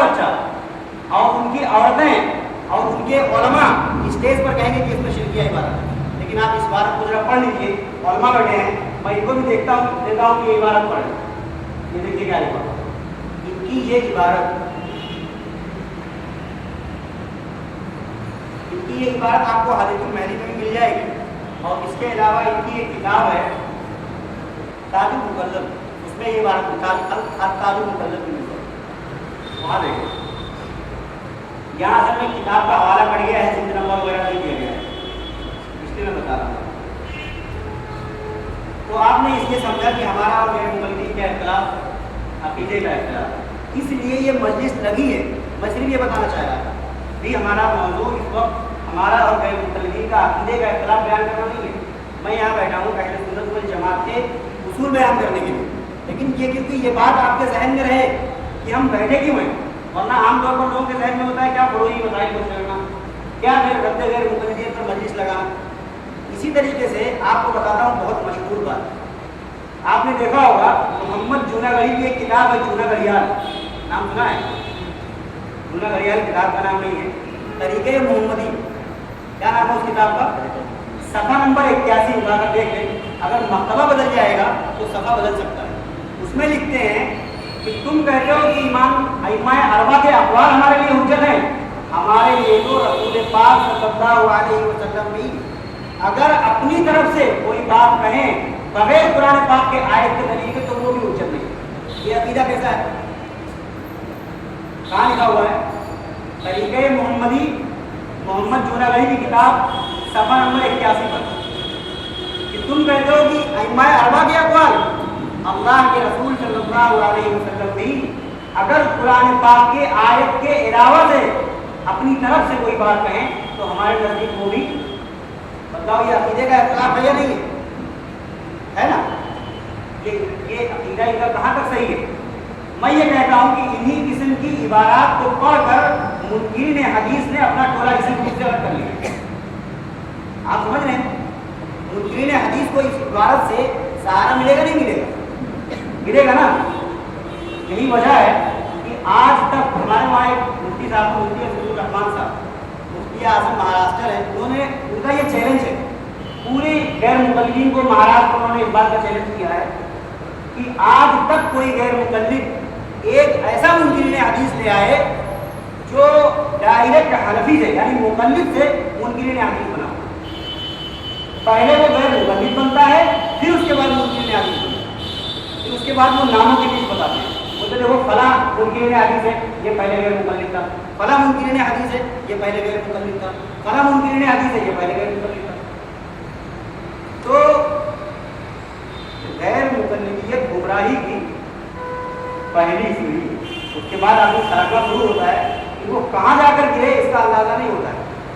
اور ان کی عورتیں اور ان کے علماء اسٹیج پر کہیں گے کہ اس میں شرکیہ عبارت ہے. لیکن آپ اس عبارت کو ذرا پڑھ لیجیے، علماء بیٹھے ہیں، میں ان کو بھی دیتا ہوں کہ یہ عبارت پڑھیں. یہ دیکھیے کیا عبارت، ان کی یہ عبارت آپ کو حدیث المہدی میں بھی مل جائے گی. اور اس کے علاوہ ان کی ایک کتاب ہے تاج المکلب، اس میں یہ عبارت تاج المکلب بھی ملتا ہے، وہاں دیکھیں. یہاں اصل میں کتاب کا حوالہ پڑ گیا ہے، جلد نمبر وغیرہ نہیں دیا گیا ہے، اس لیے میں بتا رہا ہوں. تو آپ نے اس لیے سمجھا کہ ہمارا اور غیر مقلدین کا اختلاف عقیدے کا اختلاف، اس لیے یہ مجلس لگی ہے. میں صرف یہ بتانا چاہ رہا تھا بھی ہمارا موضوع اس وقت ہمارا اور غیر مقلدین کا عقیدے کا اختلاف بیان کرنا نہیں ہے. میں یہاں بیٹھا ہوں اہل سنت والجماعت کے اصول بیان کرنے کے لیے، لیکن یہ کیونکہ یہ بات آپ کے ذہن میں رہے کہ ہم بیٹھے کیوں ہیں. ورنہ عام طور پر لوگوں کے ذہن میں ہوتا ہے کیا فروعی مسائل کو چھیڑنا، کیا غیر مقلدین پر مجلس لگانا. اسی طریقے سے آپ کو بتاتا ہوں بہت مشہور بات، آپ نے دیکھا ہوگا محمد جوناگڑھی کی ایک کتاب ہے جوناگڑھیال، نام سنا ہے؟ جوناگڑھیال کتاب کا نام نہیں ہے، طریقۂ محمدی، کیا نام ہے اس کتاب کا؟ صفحہ نمبر 81 اٹھا کر دیکھ لیں، اگر مرتبہ بدل جائے گا تو صفحہ بدل سکتا ہے. اس میں لکھتے ہیں کہ تم کہتے ہو کہ امام ائمہ اربعہ کے اقوال ہمارے لیے حجت ہیں، ہمارے لیے تو رسول پاک صلی اللہ علیہ وسلم بھی اگر اپنی طرف سے کوئی بات کہیں بغیر قرآن پاک کے آیت کے دلیل کے تو وہ بھی حجت نہیں. یہ عقیدہ کیسا ہے؟ کہاں لکھا ہوا ہے؟ طریقۂ محمدی، محمد جوناگڑھی کی کتاب صفحہ نمبر 81 پر، کہ تم کہتے ہو کہ ائمہ اربعہ کے اقوال، اللہ کے رسول صلی اللہ علیہ وسلم بھی اگر قرآن پاک کے آیت کے علاوہ سے اپنی طرف سے کوئی بات کہیں تو ہمارے نزدیک وہ بھی. بتاؤ یہ عقیدے کا اختلاف ہے یا نہیں ہے نا؟ یہ عقیدہ ان کا کہاں تک صحیح ہے؟ میں یہ کہتا ہوں کہ انہی قسم کی عبارات کو پڑھ کر منکرین حدیث نے اپنا ٹولہ اسی چیز سے الگ کر لیا. آپ سمجھ رہے ہیں؟ منکرین حدیث کو اس عبارت سے سہارا ملے گا نہیں ملے گا؟ ملے گا نا. یہی وجہ ہے کہ آج تک ہمارے وہاں ایک مفتی صاحب مفتی عبد الرحمان صاحب مفتی اعظم مہاراشٹر ہے، ان کا یہ چیلنج ہے پورے غیر مقلدین کو. مہاراشٹر انہوں نے اس بات کا چیلنج کیا ہے کہ آج تک کوئی غیر مقلد ایک ایسا منکرین حدیث لے آئے جو ڈائریکٹ حنفی سے یعنی مقلد سے منکرین حدیث بنا. پہلے وہ غیر مقلد بنتا ہے، پھر اس کے بعد منکرین حدیث بنتا ہے، پھر اس کے بعد وہ ناموں کے بیچ بتاتے ہیں. بولتے دیکھو فلاں منکرین حدیث ہے، یہ پہلے غیر مقلد تھا، فلاں منکرین حدیث ہے، یہ پہلے غیر مقلد تھا، فلاں منکرین حدیث ہے، یہ پہلے غیر مقلد تھا. تو غیر مقلدیت گمراہی کی پہلی سیڑھی، اس کے بعد آدمی سرکنا شروع ہوتا ہے کہ وہ کہاں جا کر گرے اس کا اندازہ نہیں ہوتا ہے.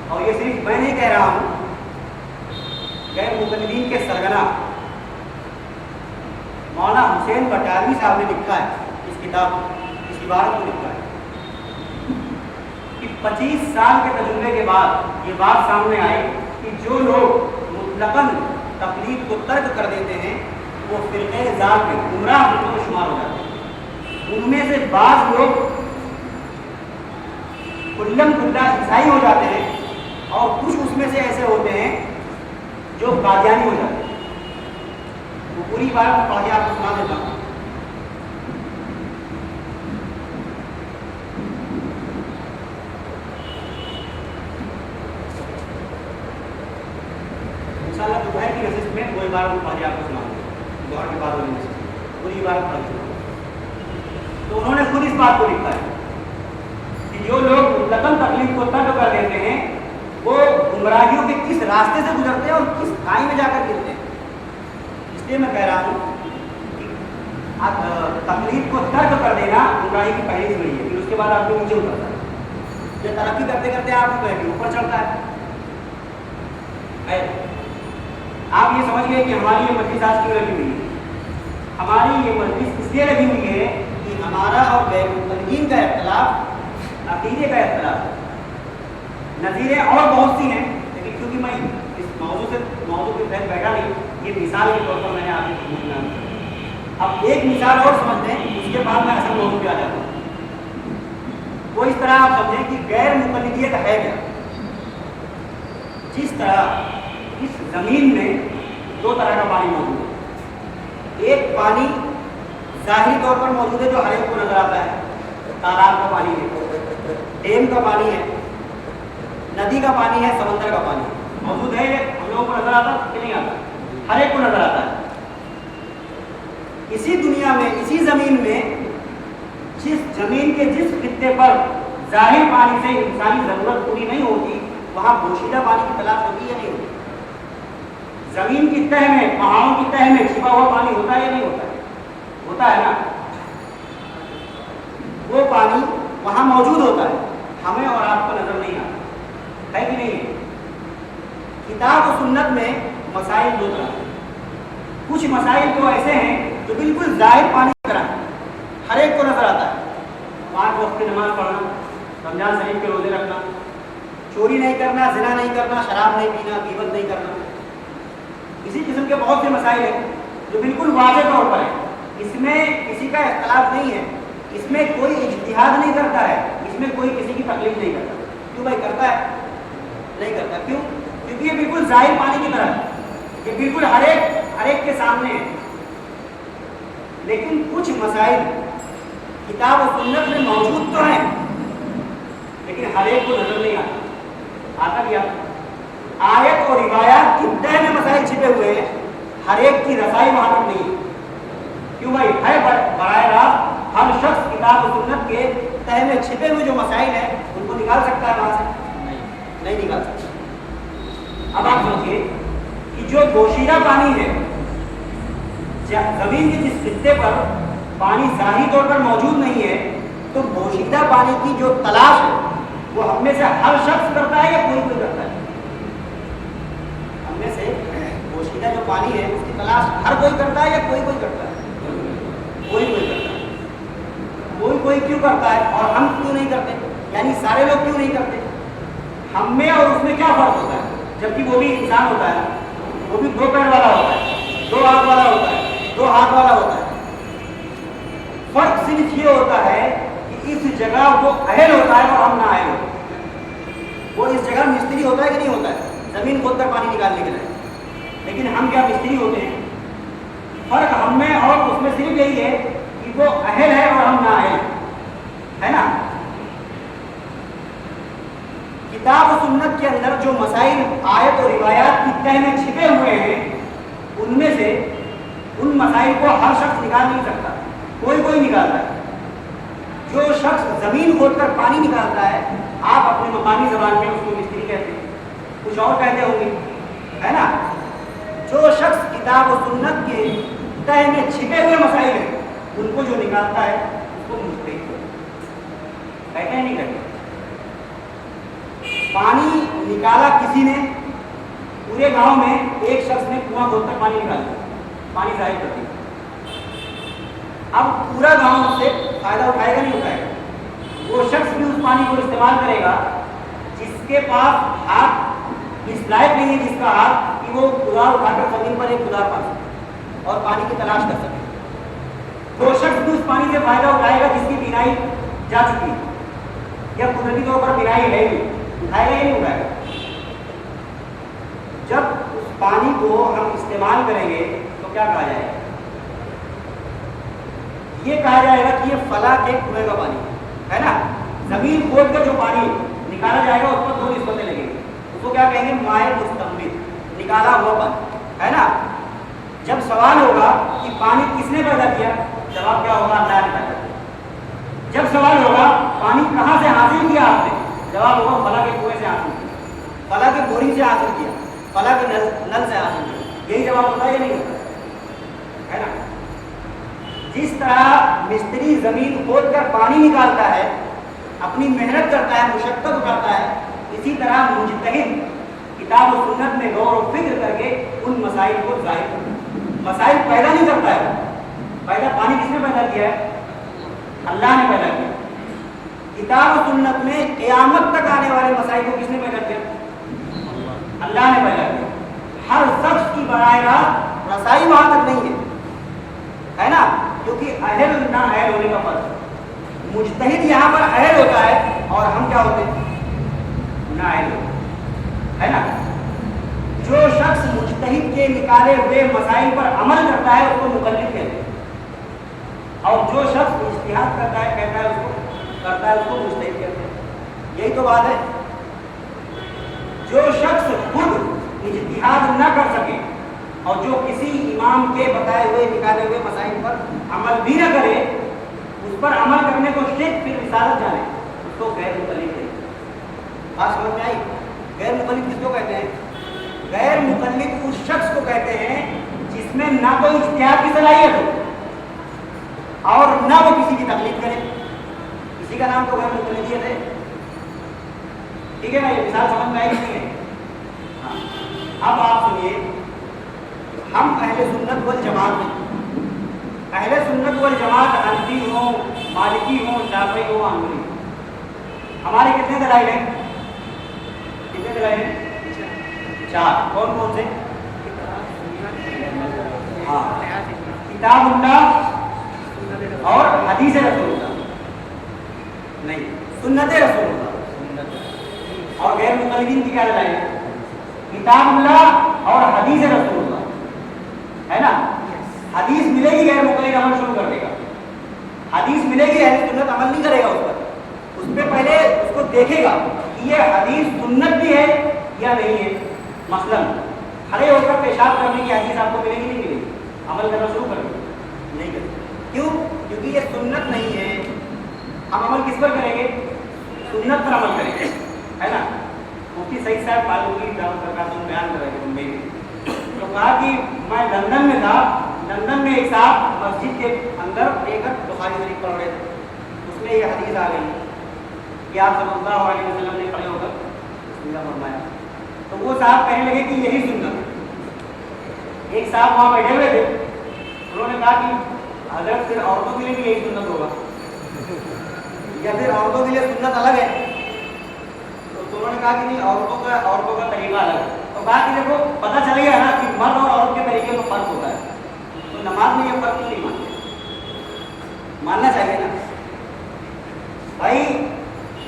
اور یہ صرف میں نہیں کہہ رہا ہوں، غیر مقلدین کے سرگنا مولانا حسین بٹالوی صاحب نے لکھا ہے اس کتاب اس عبارت کو لکھا ہے کہ 25 سال کے تجربے کے بعد یہ بات سامنے آئی کہ جو لوگ مطلقاً تقلید کو ترک کر دیتے ہیں وہ فرقہ ذات میں گمراہ فرقوں میں شمار ہو جاتے ہیں. ان میں سے بعض لوگ کلم کلا عیسائی ہو جاتے ہیں اور کچھ اس میں سے ایسے ہوتے ہیں جو قادیانی ہو جاتے ہیں. وہ پوری بات پڑھ کے آپ کو سنا دیتا ہوں. انشاءاللہ دوپہر کی نشست میں وہ عبارت پڑھ کے آپ کو سنا دوں گا، دوپہر کے بعد والی نشست پوری عبارت پڑھ کے. تو انہوں نے خود اس بات کو لکھا ہے کہ جو لوگ مطلقاً تقلید کو ترک کر دیتے ہیں وہ گمراہیوں کے کس راستے سے گزرتے ہیں اور کس کھائی میں جا کر گرتے ہیں. اس لیے میں کہہ رہا ہوں کہ تقلید کو ترک کر دینا گمراہی کی پہلی سیڑھی ہے، پھر اس کے بعد آپ کو نیچے اترتا ہے. یہ ترقی کرتے کرتے آپ کو اوپر چڑھتا ہے. آپ یہ سمجھ گئے کہ ہماری یہ مجلس آج کیوں لگی ہوئی ہے؟ ہماری یہ مجلس اس لیے لگی ہوئی ہے کہ ہمارا اور غیر متقین کا اختلاف عقیدے کا اختلاف ہے. نظیریں اور بہت سی ہیں، لیکن کیونکہ میں اس موضوع کے تحت بیٹھا نہیں، یہ مثال کے طور پر میں نے آپ کی خدمت میں عرض کیا. اب ایک مثال اور سمجھتے ہیں، اس کے بعد میں اصل موضوع پہ آ جاتا ہوں. وہ اس طرح آپ سمجھیں کہ غیر مقلدیت ہے کیا. جس طرح اس زمین میں دو طرح کا پانی موجود ہے. ایک پانی ظاہری طور پر موجود ہے جو ہر ایک کو نظر آتا ہے، تالاب کا پانی ہے، ڈیم کا پانی ہے، ندی کا پانی ہے، سمندر کا پانی ہے. موجود ہے، یہ ہم لوگوں کو نظر آتا کہ نہیں آتا؟ ہر ایک کو نظر آتا ہے. اسی دنیا میں، اسی زمین میں، جس زمین کے جس خطے پر ظاہر پانی سے انسانی ضرورت پوری نہیں ہوتی، وہاں پوشیدہ پانی کی تلاش ہوتی یا نہیں ہوتی؟ زمین کی تہ میں، پہاڑوں کی تہ میں چھپا ہوا پانی ہوتا ہے یا نہیں ہوتا ہے؟ ہوتا ہے نا. وہ پانی وہاں موجود ہوتا ہے، ہمیں اور آپ کو نظر نہیں آتا ہے کہ نہیں ہے؟ کتاب و سنت میں مسائل دو طرح ہیں. کچھ مسائل تو ایسے ہیں جو بالکل ظاہر پانی کی طرح ہیں، ہر ایک کو نظر آتا ہے. 5 وقت کی نماز پڑھنا، رمضان شریف کے روزے رکھنا، چوری نہیں کرنا، زنا نہیں کرنا، شراب نہیں پینا، غیبت نہیں کرنا. اسی قسم کے بہت سے مسائل ہیں جو بالکل واضح طور پر ہیں. اس میں کسی کا اختلاف نہیں ہے، اس میں کوئی اجتہاد نہیں کرتا ہے، اس میں کوئی کسی کی تکلیف نہیں کرتا. کیوں بھائی کرتا ہے؟ نہیں کرتا. کیوں؟ کیونکہ یہ بالکل ظاہر پانی کی طرح ہے، یہ بالکل ہر ایک کے سامنے ہے. لیکن کچھ مسائل کتاب و سنت میں موجود تو ہیں، لیکن ہر ایک کو نظر نہیں آتا. آتا کیا؟ آیت اور روایات کی تہ میں مسائل چھپے ہوئے ہیں، ہر ایک کی رسائی وہاں تک نہیں ہے. کیوں بھائی؟ ہے براہ راست ہر شخص کتاب و سنت کے تہ میں چھپے ہوئے جو مسائل ہیں ان کو نکال سکتا ہے وہاں سے؟ نہیں نکال سکتا. اب آپ سمجھیے کہ جو پوشیدہ پانی ہے، زمین کے جس خطے پر پانی ظاہری طور پر موجود نہیں ہے، تو پوشیدہ پانی کی جو تلاش ہے وہ ہم میں سے ہر شخص کرتا ہے یا کوئی کرتا ہے؟ ہم میں سے پوشیدہ جو پانی ہے اس کی تلاش ہر کوئی کرتا ہے یا کوئی کرتا ہے؟ کوئی کرتا ہے. کوئی کیوں کرتا ہے اور ہم کیوں نہیں کرتے؟ یعنی سارے لوگ کیوں نہیں کرتے؟ ہم میں اور اس میں کیا فرق ہوتا ہے؟ جبکہ وہ بھی انسان ہوتا ہے، وہ بھی 2 پیر والا ہوتا ہے، 2 آنکھ والا ہوتا ہے، 2 ہاتھ والا ہوتا ہے. فرق صرف یہ ہوتا ہے کہ اس جگہ وہ اہل ہوتا ہے اور ہم نہ اہل ہوتے ہیں. وہ اس جگہ مستری ہوتا ہے کہ نہیں ہوتا ہے زمین کھود کر پانی نکالنے کے لیے، لیکن ہم کیا مستری ہوتے ہیں. فرق ہم میں اور اس میں صرف یہی ہے کہ وہ اہل ہے اور ہم نہ اہل ہے نا. کتاب و سنت کے اندر جو مسائل آیت اور روایات کی تہ میں چھپے ہوئے ہیں، ان میں سے ان مسائل کو ہر شخص نکال نہیں سکتا، کوئی نکالتا ہے. جو شخص زمین کھود کر پانی نکالتا ہے، آپ اپنی مقامی زبان میں اس کو مستری کہتے ہیں، کچھ اور کہتے ہوں گے، ہے نا. جو شخص کتاب و سنت کے تہ میں چھپے ہوئے مسائل ہیں ان کو جو نکالتا ہے اس کو مجتہد کہتے ہیں. نہیں کہتے؟ پانی نکالا کسی نے، پورے گاؤں میں ایک شخص نے کنواں کھود کر پانی نکالا، پانی ظاہر کر دیا. اب پورا گاؤں اس سے فائدہ اٹھائے گا نہیں اٹھائے گا؟ وہ شخص بھی اس پانی کو استعمال کرے گا جس کے پاس ہاتھ اس لائق نہیں ہے، جس کا ہاتھ کہ وہ کدال اٹھا کر زمین پر ایک کدال پا سکے اور پانی کی تلاش کر سکے. وہ شخص بھی اس پانی سے فائدہ اٹھائے گا جس کی بینائی جا چکی ہے یا قدرتی طور پر بینائی ہے ہی نہیں. اٹھائے گا یا نہیں اٹھائے گا؟ جب اس پانی کو ہم استعمال کریں گے تو کیا کہا جائے گا؟ یہ کہا جائے گا کہ یہ فلاں کے کنویں کا پانی ہے نا. زمین کھود کر جو پانی نکالا جائے گا اس پر 2 نسبتیں لگیں گی. اس کو کیا کہیں گے؟ مائع مستنبت، نکالا ہوا پانی ہے نا. جب سوال ہوگا کہ پانی کس نے پیدا کیا، جواب کیا ہوگا؟ اللہ نے پیدا کیا. جب سوال ہوگا پانی کہاں سے حاصل کیا آپ نے، جواب ہوگا فلاں کے کنویں سے حاصل کیا، فلاں کے بورنگ سے حاصل کیا، فلاں کے نل سے حاصل کیا. یہی جواب ہوتا ہے یا نہیں ہوتا ہے نا. جس طرح مستری زمین کھود کر پانی نکالتا ہے، اپنی محنت کرتا ہے، مشقت کرتا ہے، اسی طرح مجتہد کتاب و سنت میں غور و فکر کر کے ان مسائل کو ظاہر کرتا ہے۔ مسائل پیدا نہیں کرتا ہے، پیدا پانی کس نے پیدا کیا ہے؟ اللہ نے پیدا کیا۔ کتاب و سنت میں قیامت تک آنے والے مسائل کو کس نے پیدا کیا؟ اللہ نے پیدا کیا۔ ہر شخص کی براہ راست رسائی وہاں تک نہیں ہے نا، کیونکہ اہل نہ اہل ہونے کا فرق ہے۔ مجتہد یہاں پر اہل ہوتا ہے اور ہم کیا ہوتے ہیں؟ نہ اہل ہوتے ہے نا۔ جو شخص مجتہد کے نکالے ہوئے مسائل پر عمل کرتا ہے اس کو مقلد کہتے ہیں، اور جو شخص اجتہاد کرتا ہے کہتا ہے اس کو مجتہد کہتے ہیں۔ یہی تو بات ہے۔ جو شخص خود اجتہاد نہ کر سکے اور جو کسی امام کے بتائے ہوئے نکالے ہوئے مسائل پر عمل بھی نہ کرے، اس پر عمل کرنے کو شرک پھر رسالت جانے، اس کو غیر مقلد کہتے ہیں۔ بات سمجھ میں آئی؟ غیر مقلد کس کو کہتے ہیں؟ غیر مقلد اس شخص کو کہتے ہیں جس میں نہ تو اجتہاد کی صلاحیت ہو اور نہ وہ کسی کی تقلید کرے، کسی کا نام تو غیر مقلدیت ہے۔ ٹھیک ہے نا؟ یہ مثال سمجھ میں آئی نہیں ہے؟ ہاں، اب آپ سنیے، ہم اہل سنت والجماعت ہیں۔ اہل سنت والجماعت حنفی ہوں، مالکی ہوں، شافعی ہوں، حنبلی، ہمارے کتنے دلائل ہیں؟ کتنے دلائل ہیں؟ چار۔ کون کون سے؟ ہاں، کتاب اللہ اور حدیث رسول اللہ، نہیں سنت رسول اللہ۔ اور غیر مقلدین کی کیا دلائل ہے؟ کتاب اللہ اور حدیث رسول اللہ، ہے نا۔ حدیث ملے گی غیر مقلد عمل شروع کر دے گا، حدیث ملے گی اہل سنت عمل نہیں کرے گا اس پر، اس پہ پہلے اس کو دیکھے گا کہ یہ حدیث سنت بھی ہے یا نہیں ہے۔ مثلا کھڑے ہو کر پیشاب کرنے کی حدیث آپ کو ملے گی نہیں ملے گی؟ عمل کرنا شروع کر دے نہیں کرتے، کیوں؟ کیونکہ یہ سنت نہیں ہے۔ ہم عمل کس پر کریں گے؟ سنت پر عمل کریں گے، ہے نا۔ مفتی سعید صاحب معلومی بیان کر رہے تھے ممبئی میں، تو کہا کہ میں لندن میں تھا، لندن میں ایک صاحب مسجد کے اندر ایک بخاری شریف پڑھ رہے تھے، اس میں یہ حدیث آ گئی کہ آپ صلی اللہ علیہ وسلم نے کھڑے ہو کر بسم اللہ فرمایا، تو وہ صاحب کہنے لگے کہ یہی سنت ہے۔ ایک صاحب وہاں بیٹھے ہوئے تھے، انہوں نے کہا کہ حضرت پھر عورتوں کے لیے بھی یہی سنت ہوگا یا پھر عورتوں کے لیے سنت الگ ہے؟ تو انہوں نے کہا کہ نہیں، عورتوں کا طریقہ الگ ہے۔ تو کہا کہ دیکھو پتہ چل گیا نا کہ مرد اور عورت کے طریقے میں فرق ہوتا ہے، تو نماز میں یہ فرق کیوں نہیں ماننا چاہیے نا بھائی۔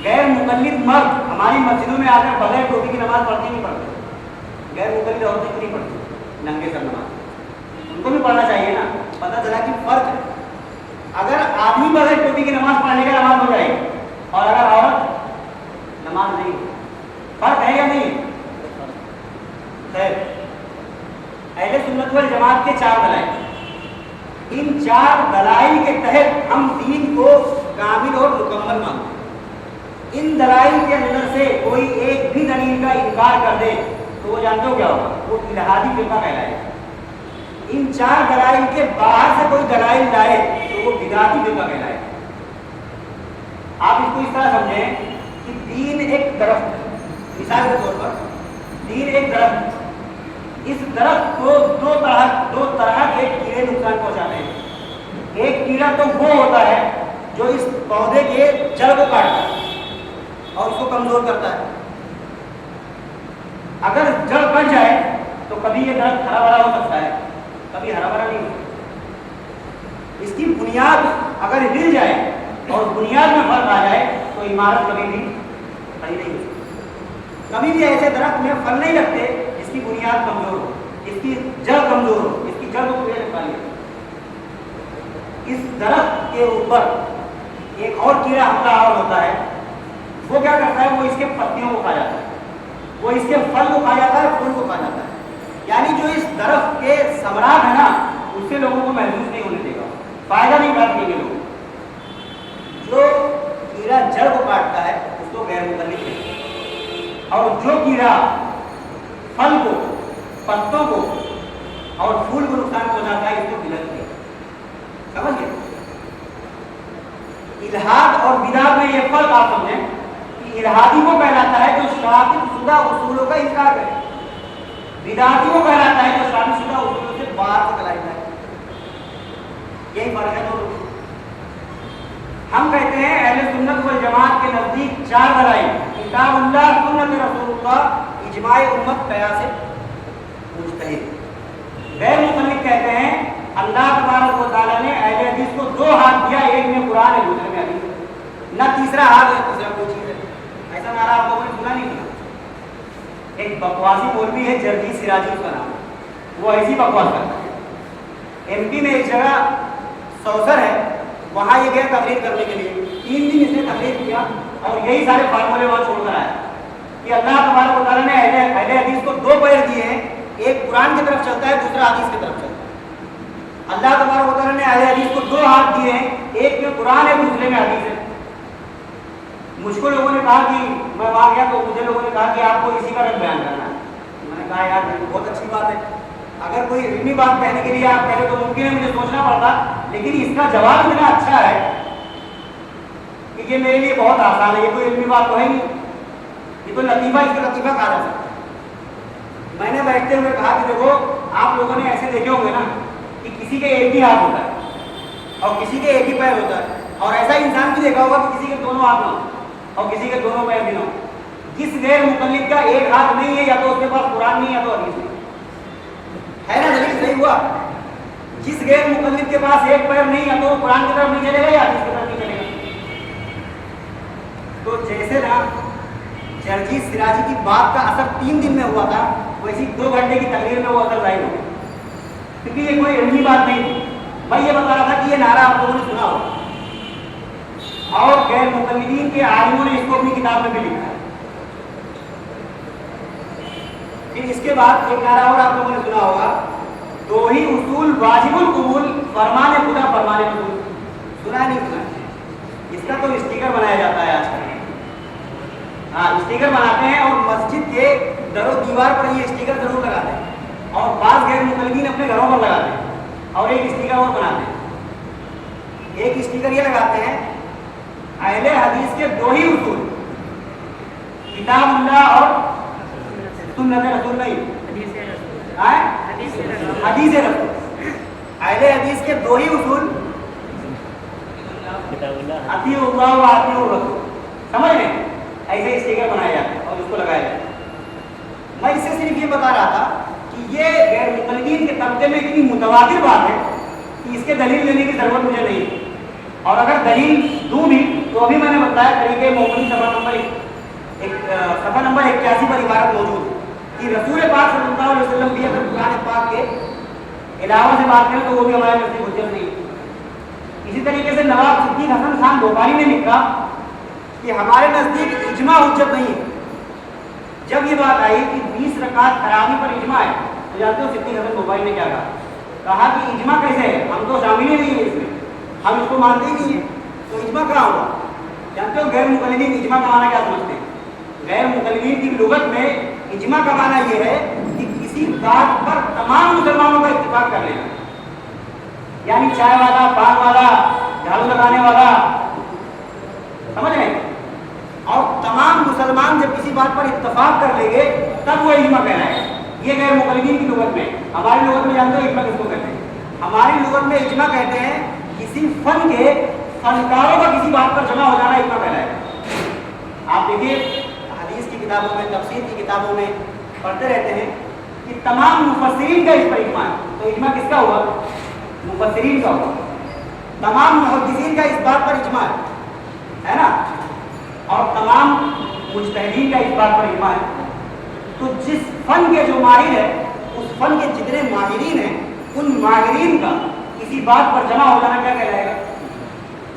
غیر مقلد مرد ہماری مسجدوں میں آ کر بغیر ٹوپی کی نماز پڑھتے نہیں پڑھتے، غیر مقلد عورتیں کیوں نہیں پڑھتی ننگے سر نماز؟ ان کو بھی پڑھنا چاہیے نا۔ پتہ چلا کہ فرق ہے۔ اگر آدمی بغیر ٹوپی کی نماز پڑھنے کا نماز ہو جائے گی اور اگر عورت نماز نہیں، فرق ہے یا نہیں؟ خیر، اہل سنت والجماعت کے چار دلائل، ان چار دلائل کے تحت ہم دین کو کامل اور مکمل مانتے ہیں۔ ان دلائل کے اندر سے کوئی ایک بھی دلیل کا انکار کر دے تو وہ جانتے ہو کیا ہوگا؟ وہ الہادی فرقہ کہلائے گا۔ ان چار دلائل کے باہر سے کوئی دلائل لائے تو وہ بدعتی فرقہ کہلائے گا۔ آپ اس کو اس طرح سمجھیں کہ دین ایک درخت ہے، مثال کے طور پر دین ایک درخت ہے، اس درخت کو دو طرح کے کیڑے نقصان پہنچاتے ہیں۔ ایک کیڑا تو وہ ہوتا ہے جو اس پودے کے جڑ کو کاٹتا ہے اور اس کو کمزور کرتا ہے۔ اگر جڑ کٹ جائے تو کبھی یہ درخت ہرا بھرا ہو سکتا ہے، کبھی ہرا بھرا نہیں ہو سکتا۔ اس کی بنیاد اگر ہل جائے اور بنیاد میں فرق آ جائے تو عمارت کبھی بھی کھڑی نہیں ہو سکتی۔ کبھی بھی ایسے درخت میں پھل نہیں لگتے جس کی بنیاد کمزور ہو، اس کی جڑ کمزور ہو، اس کی جڑ کو کوئی نقصان نہیں۔ اس درخت کے اوپر ایک اور کیڑا حملہ آور ہوتا ہے، وہ کیا کرتا ہے؟ وہ اس کے پتیوں کو کھا جاتا ہے، وہ اس کے پھل کو کھا جاتا ہے، پھول کو کھا جاتا ہے۔ یعنی جو اس درخت کے ثمرات ہیں نا، اس سے لوگوں کو محسوس نہیں ہونے دے گا، فائدہ نہیں پاتے گے لوگ۔ جو کیڑا جڑ کو کاٹتا ہے اس کو غیر مقلد کہتے ہیں، اور جو کیڑا پھل کو، پتوں کو اور پھول کو نقصان پہنچاتا ہے اس کو بدعت کہتے ہیں۔ سمجھ گئے؟ الہاد اور بدعت میں یہ فرق آپ سمجھیں کہ الہادی وہ کہلاتا ہے جو ثابت شدہ اصولوں کا انکار کرے، بدعتی وہ کہلاتا ہے جو شادی شدہ اصولوں سے باہر سے کلائی جائے. یہی فرق ہے دونوں. ہم کہتے ہیں اہل سنت والجماعت کے نزدیک 4 دلائل کتاب اللہ، سنت رسول اللہ، اجماع امت، قیاس مجتہد. غیر مصنف کہتے ہیں اللہ تبارک و تعالیٰ نے اہل حدیث کو 2 ہاتھ دیا، ایک میں قرآن ہے دوسرے میں حدیث ہے، نہ تیسرا ہاتھ ہے تیسرا کوئی چیز ہے. ایسا نعرہ آپ لوگوں نے سنا نہیں تھا. ایک بکواسی مولوی ہے جرجی سراجی اس کا نام، وہ ایسی بکواس کرتا ہے. ایم پی میں ایک جگہ سوسر ہے، وہاں یہ گیا تقریر کرنے کے لیے. 3 دن اس نے تقریر کیا اور یہی سارے فارمولے وہاں چھوڑ کر آیا کہ اللہ تبارک و تعالیٰ نے اہل حدیث کو 2 پیر دیے ہیں، ایک قرآن کی طرف چلتا ہے دوسرا حدیث کی طرف چلتا ہے. اللہ تبارک و تعالیٰ نے اہل حدیث کو 2 ہاتھ دیے ہیں، ایک میں قرآن ہے دوسرے میں حدیث ہے. مجھ کو لوگوں نے کہا کہ میں وہاں گیا تو مجھے لوگوں نے کہا کہ آپ کو اسی کا رد بیان کرنا ہے. میں نے کہا یار بہت اچھی بات ہے، اگر کوئی علمی بات کہنے کے لیے آپ پہلے تو ممکن ہے مجھے سوچنا پڑتا، لیکن اس کا جواب اتنا اچھا ہے کہ یہ میرے لیے بہت آسان ہے. یہ کوئی علمی بات تو ہے نہیں، یہ تو لطیفہ، اس کو لطیفہ کہا جا سکتا ہے. میں نے بیٹھتے ہوئے کہا کہ دیکھو آپ لوگوں نے ایسے دیکھے ہوں گے نا کہ کسی کے ایک ہی ہاتھ ہوتا ہے اور کسی کے ایک ہی پیر ہوتا ہے، اور ایسا انسان بھی دیکھا ہوگا کہ کسی کے دونوں ہاتھ نہ ہو اور کسی کے دونوں پیر بھی نہ ہو. جس غیر مقلد کا ایک ہاتھ نہیں ہے، یا تو اس کے پاس قرآن نہیں ہے یا تو حدیث نہیں ہے نا. دلیل صحیح ہوا. جس غیر مقلد کے پاس ایک پیر نہیں ہے تو وہ قرآن کی طرف نہیں چلے گا یا حدیث کی طرف نہیں چلے گا. تو جیسے نا جرجی سراجی کی بات کا اثر 3 دن میں ہوا تھا، ویسی 2 گھنٹے کی تقریر میں وہ اثر ظاہر ہو گیا، کیونکہ یہ کوئی علمی بات نہیں تھی. میں یہ بتا رہا تھا کہ یہ نعرہ آپ لوگوں نے سنا ہو اور غیر مقلدین کے عالموں نے اس کو اپنی کتاب میں بھی لکھا ہے. پھر اس کے بعد ایک نعرہ اور آپ لوگوں نے سنا ہوگا، 2 ہی اصول واجب القبول، فرمان خدا فرمان رسول. سنا نہیں سنا؟ اس کا تو اسٹیکر بنایا جاتا ہے آج کل. ہاں اسٹیکر بناتے ہیں اور مسجد کے در و دیوار پر یہ اسٹیکر ضرور لگاتے ہیں، اور بعض غیر مقلدین اپنے گھروں پر لگاتے ہیں. اور ایک اسٹیکر اور بناتے ہیں. ایک اسٹیکر یہ لگاتے ہیں اہل حدیث کے 2 ہی اصول، کتاب اللہ اور سنت رسول. نہیں حدیث رسول. اہل حدیث کے 2 ہی اصول، اطیع اللہ و اطیع الرسول. سمجھ لیں؟ ایسے اسٹیکر بنائے جاتے ہیں اور اس کو لگایا جاتا ہے. میں اس سے صرف یہ بتا رہا تھا کہ یہ غیر مقلدین کے طبقے میں اتنی متواتر بات ہے کہ اس کے دلیل لینے کی ضرورت مجھے نہیں. اور اگر دلیل دوں بھی تو ابھی میں نے بتایا طریقے محمدی صفحہ نمبر 81 پر عبارت موجود ہے کہ رسول پاک صلی اللہ علیہ وسلم بھی اگر قرآن پاک کے علاوہ سے بات کریں تو وہ بھی ہمارے نزدیک حجت نہیں. اسی طریقے سے نواب صدیق حسن خان بخاری نے لکھا کہ ہمارے نزدیک اجماع حجت نہیں ہے. جب یہ بات آئی کہ 20 رکعت تراویح پر اجماع ہے تو جانتے ہو صدیق حسن بخاری نے کیا کہا کہ اجماع کیسے ہے، ہم تو شامل ہی نہیں ہیں اس میں، ہم اس کو مانتے ہی نہیں ہیں، تو اجماع کہاں ہوا. جانتے ہو غیر مقلدین اجماع کا معنی کیا سمجھتے ہیں؟ غیر مقلدین کی لغت میں اجماع کا معنی یہ ہے کہ کسی بات پر تمام مسلمانوں کا اتفاق کر لینا. یعنی چائے والا، پان والا، جھاڑو لگانے والا، سمجھ رہے ہیں؟ اور تمام مسلمان جب کسی بات پر اتفاق کر لیں گے تب وہ اجماع کہلائے گا. یہ غیر مقلدین کی لغت میں. ہماری لغت میں جانتے ہو اجماع کس کو کہتے ہیں؟ ہماری لغت میں اجماع کہتے ہیں کسی فن کے فنکاروں کا کسی بات پر جمع ہو جانا اجماع کہلائے گا. آپ دیکھیے حدیث کی کتابوں میں، تفسیر کی کتابوں میں پڑھتے رہتے ہیں کہ تمام مفسرین کا اس پر اجماع ہے. تو اجماع کس کا ہوا؟ مفسرین کا ہوا. تمام محدثین کا اس بات پر اجماع ہے نا، اور تمام مجتہدین کا اس بات پر اجماع ہے. تو جس فن کے جو ماہر ہے، اس فن کے جتنے ماہرین ہیں، ان ماہرین کا کسی بات پر جمع ہو جانا کیا کہلائے گا؟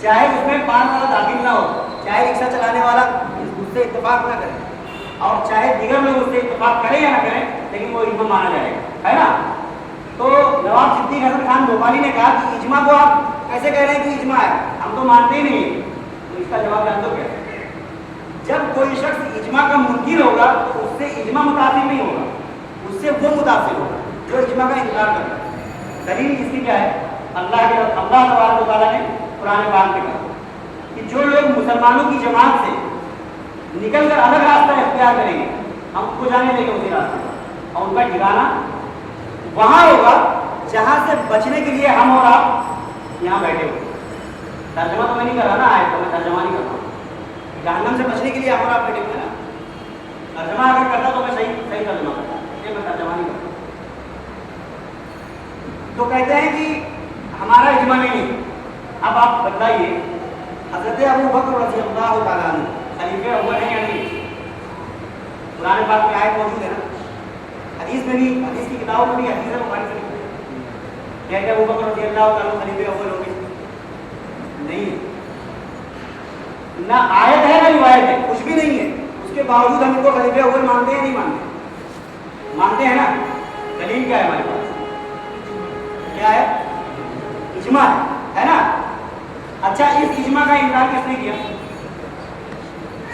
چاہے اس میں پان والا داخل نہ ہو، چاہے رکشہ چلانے والا اس سے اتفاق نہ کرے، اور چاہے دیگر لوگ اس سے اتفاق کریں یا نہ کریں، لیکن وہ اجماع مانا جائے گا، ہے نا. تو نواب صدیق حسن خان بھوپالی نے کہا کہ اجماع کو آپ کیسے کہہ رہے ہیں کہ اجماع ہے، ہم تو مانتے ہی نہیں ہیں. تو اس کا جواب جان دو کیا؟ جب کوئی شخص اجماع کا منکر ہوگا تو اس سے اجماع متاثر نہیں ہوگا، اس سے وہ متاثر ہوگا جو اجماع کا انکار کرتا ہے. دلیل اس کی کیا ہے؟ اللہ تبارک و تعالیٰ نے قرآن پاک میں کہا کہ جو لوگ مسلمانوں کی جماعت سے نکل کر الگ راستہ اختیار کریں گے ہم کو جانے دیں گے اسی راستے پر. اور ان کا ٹھکانا وہاں ہوگا جہاں سے بچنے کے لیے ہم اور آپ یہاں بیٹھے ہوئے. ترجمہ تو میں نہیں کر رہا نا آئے تو میں ترجمہ نہیں کر رہا ہوں. جہنم سے بچنے کے لیے ہم اور آپ بیٹھے ہوئے نا. ترجمہ اگر کرتا تو میں صحیح ترجمہ کرتا, یہ میں ترجمہ نہیں کرتا. تو کہتے ہیں کہ ہمارا اجماع نہیں ہے. اب آپ بتائیے حضرت ابو بکر رضی اللہ تعالیٰ عنہ خلیفہ اول ہیں یا نہیں؟ قرآن پاک میں آیت موجود ہے نا, حدیث میں بھی, حدیث کی کتابوں میں بھی حدیث ہے بخاری شریف کہتے ہیں ابو بکر رضی اللہ تعالیٰ عنہ خلیفہ اول ہو گئے. نہیں, نہ آیت ہے نہ روایت ہے, کچھ بھی نہیں ہے. اس کے باوجود ہم ان کو خلیفہ اول مانتے ہیں نہیں مانتے؟ مانتے ہیں نا. دلیل کیا ہے ہمارے پاس؟ کیا ہے؟ اجماع ہے نا. اچھا, اس اجماع کا انکار کس نے کیا؟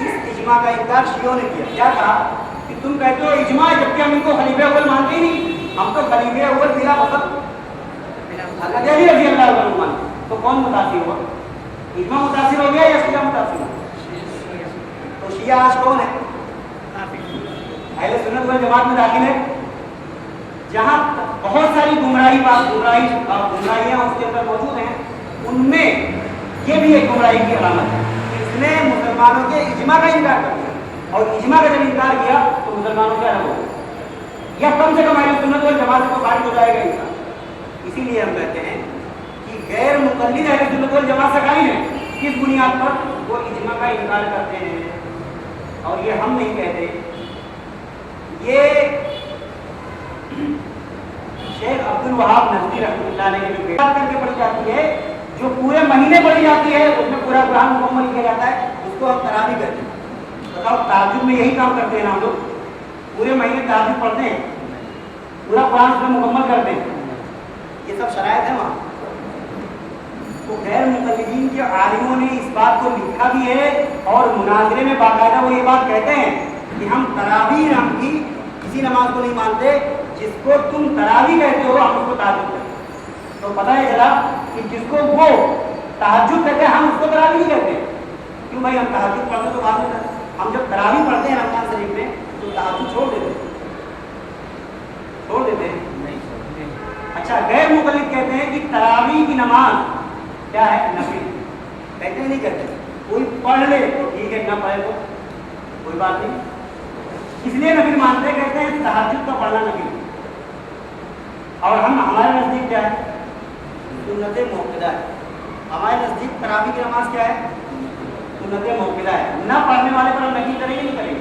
اس اجماع کا انکار شیعوں نے کیا. کیا کہا کہ تم کہتے ہو اجماع جبکہ ہم ان کو خلیفہ اول مانتے ہی نہیں. ہم تو خلیفہ اول بلا فخر حضرت علی رضی اللہ عنہ مانتے. تو کون متاثر ہوا؟ اجماع متاثر ہو گیا یا شیعہ متاثر ہوا؟ تو شیعہ آج کون ہے؟ اہل سنت والجماعت میں داخل ہے جہاں بہت ساری گمراہیاں اس کے اندر موجود ہیں. ان میں یہ بھی ایک گمراہی کی علامت ہے. اس نے مسلمانوں کے اجماع کا انکار کر دیا, اور اجماع کا جب انکار کیا تو مسلمانوں سے الگ ہو گیا, یا کم سے کم اہل سنت والجماعت سے تو خارج ہو جائے گا انسان. اسی لیے ہم کہتے ہیں کہ غیر مقلد اہل سنت والجماعت سے خارج ہیں. کس بنیاد پر؟ وہ اجماع کا انکار کرتے ہیں. اور یہ ہم نہیں کہتے, یہ شیخ عبد الوہاب نجدی رحمۃ اللہ علیہ کی جو کر کے پڑھی جاتی ہے, جو پورے مہینے پڑھی جاتی ہے, اس میں پورا قرآن مکمل کیا جاتا ہے, اس کو ہم تراویح کہتے ہیں. بتاؤ, تہجد میں یہی کام کرتے ہیں نا ہم لوگ, پورے مہینے تہجد پڑھتے ہیں, پورا قرآن اس میں مکمل کرتے ہیں. یہ سب شرائط ہے وہاں. تو غیر مقلدین کے عالموں نے اس بات کو لکھا بھی ہے, اور مناظرے میں باقاعدہ وہ یہ بات کہتے ہیں کہ ہم تراویح نام کی کسی نماز کو نہیں مانتے جس کو تم تراویح کہتے ہو, ہم اس کو تہجد کہتے ہیں. تو پتہ ہے چلا کہ جس کو وہ تہجد کہتے ہیں ہم اس کو تراویح نہیں کہتے. کیوں بھائی, ہم تہجد پڑھتے تو بعد میں, ہم جب تراویح پڑھتے ہیں رمضان شریف میں تو تہجد چھوڑ دیتے ہیں. اچھا, غیر مقلد کہتے ہیں کہ تراویح کی نماز کیا ہے؟ نفل. کہتے ہیں نہیں کہتے, کوئی پڑھ لے تو ٹھیک ہے, نہ پڑھے تو کوئی بات نہیں. اس لیے نفل مانتے ہیں, کہتے ہیں تہجد کا پڑھنا نفل. اور ہم, ہمارے نزدیک کیا ہے؟ سنت موقدہ ہے. ہمارے نزدیک تراویح کی نماز کیا ہے؟ سنت موقدہ ہے. نہ پڑھنے والے پر ہم نفل کریں گے نہیں کریں گے؟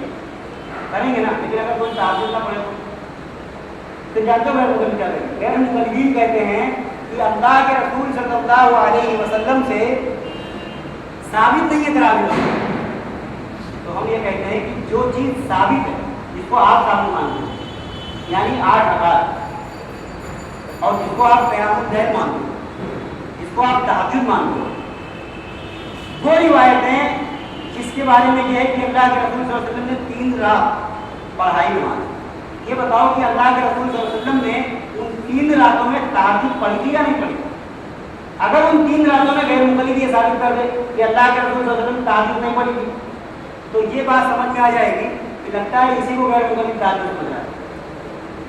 کریں گے نا. لیکن اگر کوئی تہجد نہ پڑھے تو جانتے ہو غیر مقلد کیا کہیں گے؟ غیر مقلدین کہتے ہیں کہ اللہ کے رسول صلی اللہ علیہ وسلم سے ثابت نہیں ہے تراویح. تو ہم یہ کہتے ہیں کہ جو چیز ثابت ہے, جس کو آپ ثابت مانتے ہیں, یعنی 8 رکعات, اور جس کو آپ قیام اللیل مانتے ہیں, جس کو آپ تہجد مانتے ہیں, وہ روایتیں جس کے بارے میں یہ ہے کہ اللہ کے رسول صلی اللہ علیہ وسلم نے 3 رات پڑھائی نماز. یہ بتاؤ کہ اللہ کے رسول صلی اللہ علیہ وسلم نے ان 3 راتوں میں تہجد پڑھی تھی یا نہیں پڑھی؟ اگر ان 3 راتوں میں غیر مقلد یہ ثابت کر دے کہ اللہ کے رسول صلی اللہ علیہ وسلم تہجد نہیں پڑھی تھی, تو یہ بات سمجھ میں آ جائے گی کہ لگتا ہے اسی کو غیر مقلد تہجد سمجھ رہا ہے,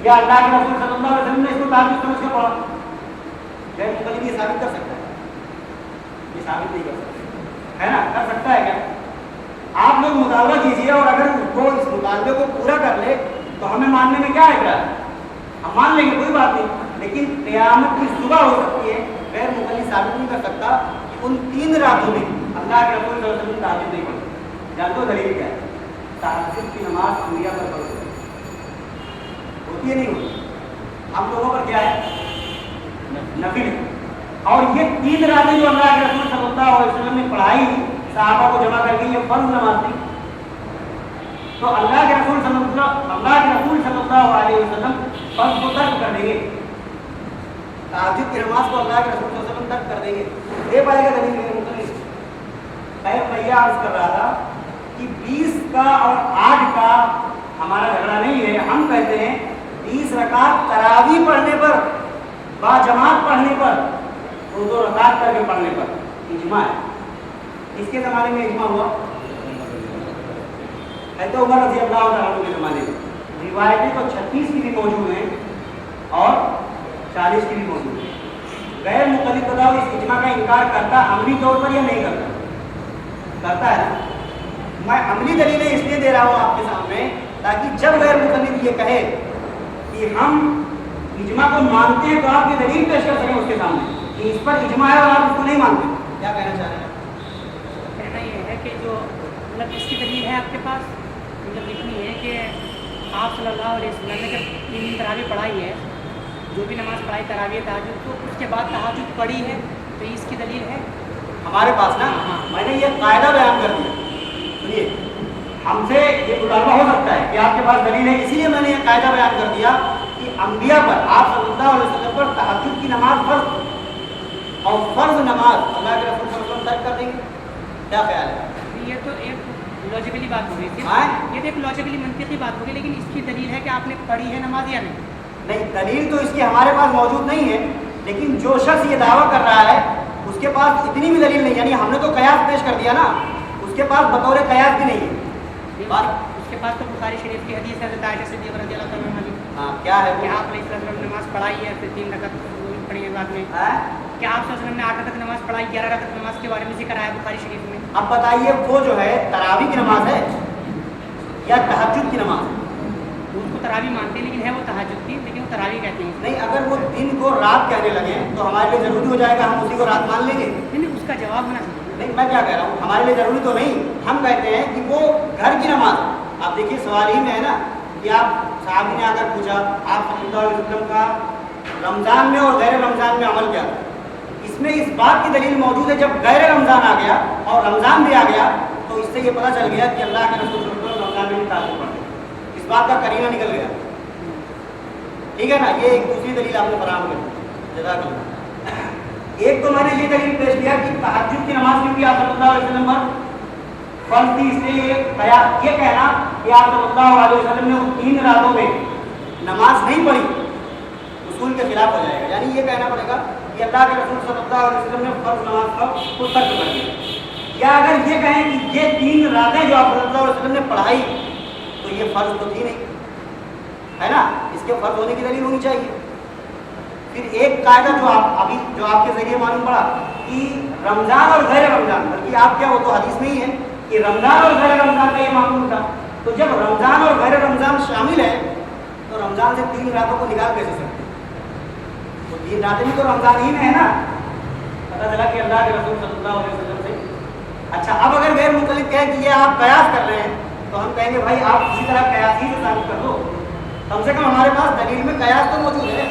یا اللہ کے رسول صلی اللہ علیہ وسلم نے اس کو تہجد سمجھ کے پڑھا. غیر مقلد یہ ثابت کر سکتا ہے؟ یہ ثابت نہیں کر سکتا ہے نا. کر سکتا ہے کیا؟ آپ لوگ مطالبہ کیجیے, اور اگر وہ اس مطالبے کو پورا کر لے تو ہمیں ماننے میں کیا اعتراض ہے؟ ہم مان لیں گے, کوئی بات نہیں. لیکن قیامت کی صبح ہو سکتی ہے, غیر مقلد ثابت نہیں کر سکتا کہ ان 3 راتوں میں اللہ کے رسول صلی اللہ علیہ وسلم تہجد نہیں پڑھی. جانتے ہو دلیل کیا ہے؟ تہجد کی نماز انبیاء پر فرض ہوتی ہے نہیں ہوتی؟ ہم لوگوں پر کیا ہے؟ نفل ہے. اور یہ 3 راتیں جو اللہ کے رسول صلی اللہ علیہ وسلم نے پڑھائی صحابہ کو جمع کر کے, یہ فرض نماز تھی. تو اللہ کے رسول صلی اللہ علیہ وسلم فرض کو ترک کر دیں گے, تہجد کی نماز کو اللہ کے رسول صلی اللہ علیہ وسلم ترک کر دیں گے. دے پائے گا دلیل غیر مقلد؟ خیر, میں یہ عرض کر رہا تھا کہ 20 کا اور 8 کا ہمارا جھگڑا نہیں ہے. ہم کہتے ہیں 20 رکعت تراویح پڑھنے پر, با جماعت پڑھنے پر, 2 رکعت کر کے پڑھنے پر اجماع ہے. اس کے زمانے میں اجماع ہوا ہے تو عمر رضی اللہ عنہ کے زمانے میں. روایتیں تو 36 کی بھی موجود ہیں اور 40 کی بھی موجود ہیں. غیر مقلد بتاؤ اس اجماع کا انکار کرتا عملی طور پر یا نہیں کرتا؟ کرتا ہے نا. میں عملی دلیلیں اس لیے دے رہا ہوں آپ کے سامنے تاکہ جب غیر مقلد یہ کہے کہ ہم اجماع کو مانتے ہیں تو آپ کی دلیل پیش کر سکیں اس کے سامنے کہ اس پر اجماع ہے اور آپ اس کو نہیں مانتے. کیا کہنا چاہ رہے ہیں؟ کہنا یہ ہے کہ جو مطلب اس کی دلیل ہے آپ کے پاس مطلب اتنی ہے کہ آپ صلی اللہ علیہ وسلم نے جب 3 دن تراویح پڑھائی ہے, جو بھی نماز پڑھائی تراویح تہجد, تو اس کے بعد تہجد پڑھی ہے, تو یہ اس کی دلیل ہے ہمارے پاس نا. میں نے یہ قاعدہ بیان کر دیا. سنیے, ہم سے یہ مطالبہ ہو سکتا ہے کہ آپ کے پاس دلیل ہے, اسی لیے میں نے یہ قاعدہ بیان کر دیا کہ انبیاء پر آپ صلی اللہ علیہ وسلم پر تہجد کی نماز فرض اور فرض نماز اللہ کے رسول صلی اللہ علیہ وسلم ترک کر دیں گے. کیا خیال ہے؟ یہ تو ایک لاجیکلی بات ہو گئی تھی, یہ تو ایک لاجیکلی منطقی بات ہو گئی, لیکن اس کی دلیل ہے کہ آپ نے پڑھی ہے نماز یا نہیں؟ نہیں, دلیل تو اس کی ہمارے پاس موجود نہیں ہے, لیکن جو شخص یہ دعویٰ کر رہا ہے اس کے پاس اتنی بھی دلیل نہیں, یعنی ہم نے تو قیاس پیش کر دیا نا, اس کے پاس بطور قیاس بھی نہیں ہے. اس کے پاس تو بخاری شریف کی حدیث ہے حضرت عائشہ صدیقہ رضی اللہ تعالیٰ عنہ. ہاں, کیا ہے کہ آپ علیہ السلام نے نماز پڑھائی ہے, پھر 3 رکعت پڑھی ہے بعد میں, کہ آپ صلی اللہ علیہ وسلم نے 8 رکعت نماز پڑھائی, 11 رکعت نماز کے بارے میں ذکر آیا بخاری شریف میں. اب بتائیے وہ جو ہے تراویح کی نماز ہے یا تہجد کی نماز ہے؟ اس کو تراویح مانتے ہیں, لیکن ہے وہ تہجد کی, لیکن وہ تراویح کہتے ہیں. نہیں, اگر وہ دن کو رات کہنے لگے تو ہمارے لیے ضروری ہو جائے گا ہم اسی کو رات مان لیں گے؟ نہیں, اس کا جواب ہونا چاہیے. نہیں, میں کیا کہہ رہا ہوں, ہمارے لیے ضروری تو نہیں. ہم کہتے ہیں کہ وہ گھر کی نماز. آپ دیکھیے سوال ہی میں ہے نا کہ آپ صحابی نے آ کر پوچھا آپ صلی اللہ علیہ وسلم کا رمضان میں اور غیر رمضان میں عمل کیا تھا. اس میں اس بات کی دلیل موجود ہے, جب غیر رمضان آ گیا اور رمضان بھی آ گیا تو اس سے یہ پتہ چل گیا کہ اللہ کے رسول صلی اللہ علیہ وسلم رمضان میں بھی تعلق پڑھتے. اس بات کا قرینہ نکل گیا. ٹھیک ہے نا, یہ ایک دوسری دلیل آپ نے فراہم کر دی. جزاک اللہ. ایک تو میں نے یہ دلیل پیش کیا کہ تہجد کی نماز کیونکہ آپ صلی اللہ علیہ وسلم پر فرض تھی, اس لیے یہ کہنا کہ آپ صلی اللہ علیہ وسلم نے ان 3 راتوں میں نماز نہیں پڑھی اصول کے خلاف ہو جائے گا. یعنی یہ کہنا پڑے گا کہ اللہ کے رسول صلی اللہ علیہ وسلم نے فرض نماز کو ترک کر دیا. یا اگر یہ کہیں کہ یہ 3 راتیں جو آپ صلی اللہ علیہ وسلم نے پڑھائی تو یہ فرض تو تھی نہیں, ہے نا, اس کے فرض ہونے کی دلیل ہونی چاہیے. پھر ایک قاعدہ جو آپ کے ذریعے معلوم پڑا کہ رمضان اور غیر رمضان, بلکہ آپ کیا وہ تو حدیث نہیں ہے کہ رمضان اور غیر رمضان کا یہ معمول تھا. تو جب رمضان اور غیر رمضان شامل ہے تو رمضان سے 3 راتوں کو نکال کیسے سکتے؟ تو 3 راتیں بھی تو رمضان ہی میں ہے نا. پتہ چلا کہ اللہ کے رسول صلی اللہ علیہ وسلم سے. اچھا, اب اگر غیر مختلف کہیں کہ یہ آپ قیاس کر رہے ہیں تو ہم کہیں گے بھائی آپ اسی طرح قیاس ہی سے ثابت کر دو. کم سے کم ہمارے پاس دلیل میں قیاس تو موجود ہے,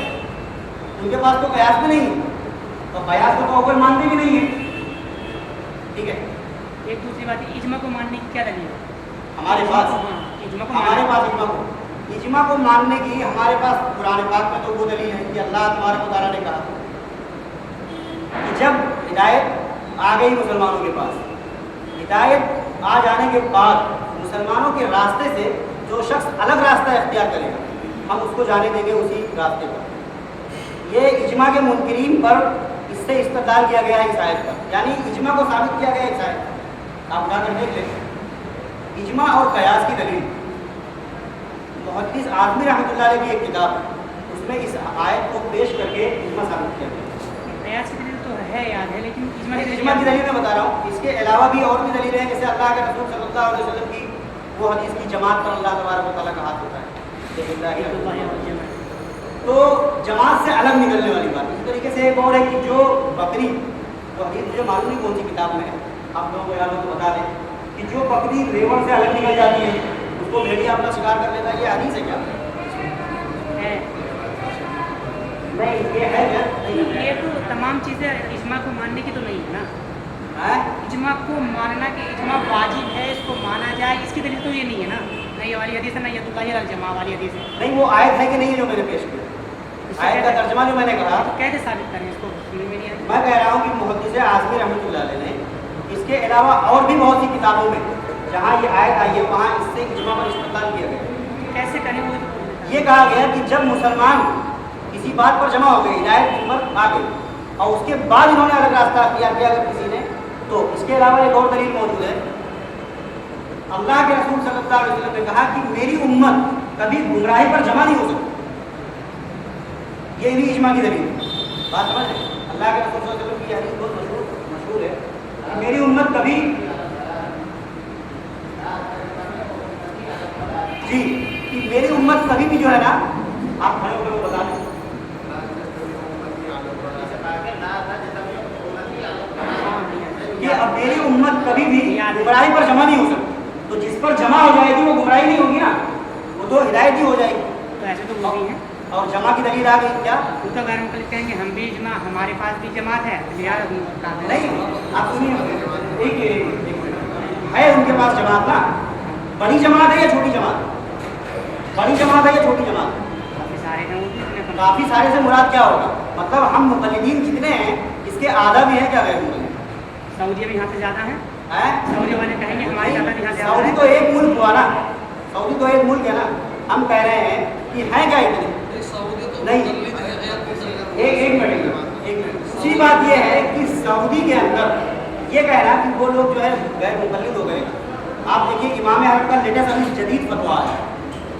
ان کے پاس تو قیاس بھی نہیں ہے, تو قیاس کو اوپر مانتے بھی نہیں ہیں. ٹھیک ہے. ایک دوسری بات, اجماع کو ماننے کی کیا دلیل ہے ہمارے پاس؟ اجماع کو ماننے کی ہمارے پاس قرآن پاک میں تو وہ دلیل ہے کہ اللہ تبارک و تعالیٰ نے کہا کہ جب ہدایت آ گئی مسلمانوں کے پاس, ہدایت آ جانے کے بعد مسلمانوں کے راستے سے جو شخص الگ راستہ اختیار کرے گا ہم اس کو جانے دیں گے اسی راستے پر. یہ اجماع کے منکرین پر اس سے استدلال کیا گیا ہے اس آیت پر, یعنی اجماع کو ثابت کیا گیا ہے اس آیت پر. آپ جا کر دیکھ لیں اجماع اور قیاس کی دلیل. محدث اعظمی رحمۃ اللہ علیہ کی ایک کتاب ہے, اس میں اس آیت کو پیش کر کے اجماع ثابت کیا گیا. قیاس کی دلیل تو ہے یاد ہے, لیکن اجماع کی دلیل میں بتا رہا ہوں. اس کے علاوہ بھی اور بھی دلیلیں ہیں, جیسے اللہ کے رسول صلی اللہ علیہ وسلم کی وہ حدیث کی جماعت پر اللہ تبارک و تعالیٰ کا ہاتھ ہوتا ہے. تو جماعت سے الگ نکلنے والی بات. اس طریقے سے ایک اور ہے کہ جو بکری, وہ حدیث مجھے معلوم نہیں کون سی کتاب میں ہے, آپ لوگوں کو یاد ہو تو بتا دیں کہ جو بکری ریوڑ سے الگ نکل جاتی ہے اس کو بھیڑیا اپنا شکار کر لیتا ہے, یہ حدیث ہے کیا؟ نہیں, یہ ہے کیا؟ یہ تو تمام چیزیں اجماع کو ماننے کی تو نہیں ہے نا. اجماع کو ماننا کہ اجماع واجب ہے, اس کو مانا جائے, اس کی دلیل تو یہ نہیں ہے نا. نہ یہ والی حدیث ہے, نہ یہ اللہ الجماع والی حدیث ہے. نہیں, وہ آیت ہے کہ نہیں جو میں نے پیش کیا, آیت کا ترجمہ جو میں نے کہا کیسے ثابت کریں اس کو؟ میں کہہ رہا ہوں کہ محدث اعظمی رحمۃ اللہ علیہ نے اس کے علاوہ اور بھی بہت سی کتابوں میں جہاں یہ آیت آئی ہے وہاں اس سے اجماع پر استدلال کیا گیا. کیسے کریں وہ؟ یہ کہا گیا کہ جب مسلمان کسی بات پر جمع ہو گئے, ہدایت پر آ گئی, اور اس کے بعد انہوں نے الگ راستہ اختیار کیا اگر کسی نے, تو اس کے علاوہ ایک اور دلیل موجود ہے. اللہ کے رسول صلی اللہ علیہ وسلم نے کہا کہ میری امت کبھی گمراہی پر جمع نہیں ہو سکتی، یہ بھی اجماع کی دلیل ہے۔ بات سمجھ رہے ہیں؟ اللہ کے رسول صلی اللہ علیہ وسلم کی حدیث بہت مشہور ہے کہ میری امت کبھی جی کہ میری امت کبھی بھی جو ہے نا، آپ کھڑے ہو کر وہ بتا دیں کہ اب میری امت کبھی بھی گمراہی پر جمع نہیں ہو سکتی، تو جس پر جمع ہو جائے گی وہ گمراہی نہیں ہوگی نا، وہ تو ہدایت ہی ہو جائے گی۔ تو ایسے تو وہ بھی ہیں، اور جمع کی دلیل آ گئی کیا؟ وہ تو غیر مقلد کہیں گے ہم بھی اجماع، ہمارے پاس بھی جماعت ہے لہٰذا نہیں، آپ سنیے ایک ہے ان کے پاس جماعت نا، بڑی جماعت ہے یا چھوٹی جماعت؟ بڑی جماعت ہے یا چھوٹی جماعت؟ کافی سارے ہیں وہ بھی کافی سارے سے مراد کیا ہوگا؟ مطلب ہم مقلدین جتنے ہیں اس کے آدھا بھی ہیں کیا غیر مقلد؟ سعودیہ بھی یہاں سے زیادہ ہیں، ہیں؟ سعودی والے کہیں گے ہماری تعداد یہاں زیادہ سعودی ہے۔ تو ایک ملک ہوا نا، سعودی تو ایک ملک ہے نا، ہم کہہ رہے ہیں کہ ہیں کیا اتنے؟ نہیں، ایک منٹ، اسی بات یہ ہے کہ سعودی کے اندر یہ کہنا کہ وہ لوگ جو ہے غیر مقلد ہو گئے۔ آپ دیکھیے امام احمد کا لیٹسٹ ابھی جدید فتویٰ ہے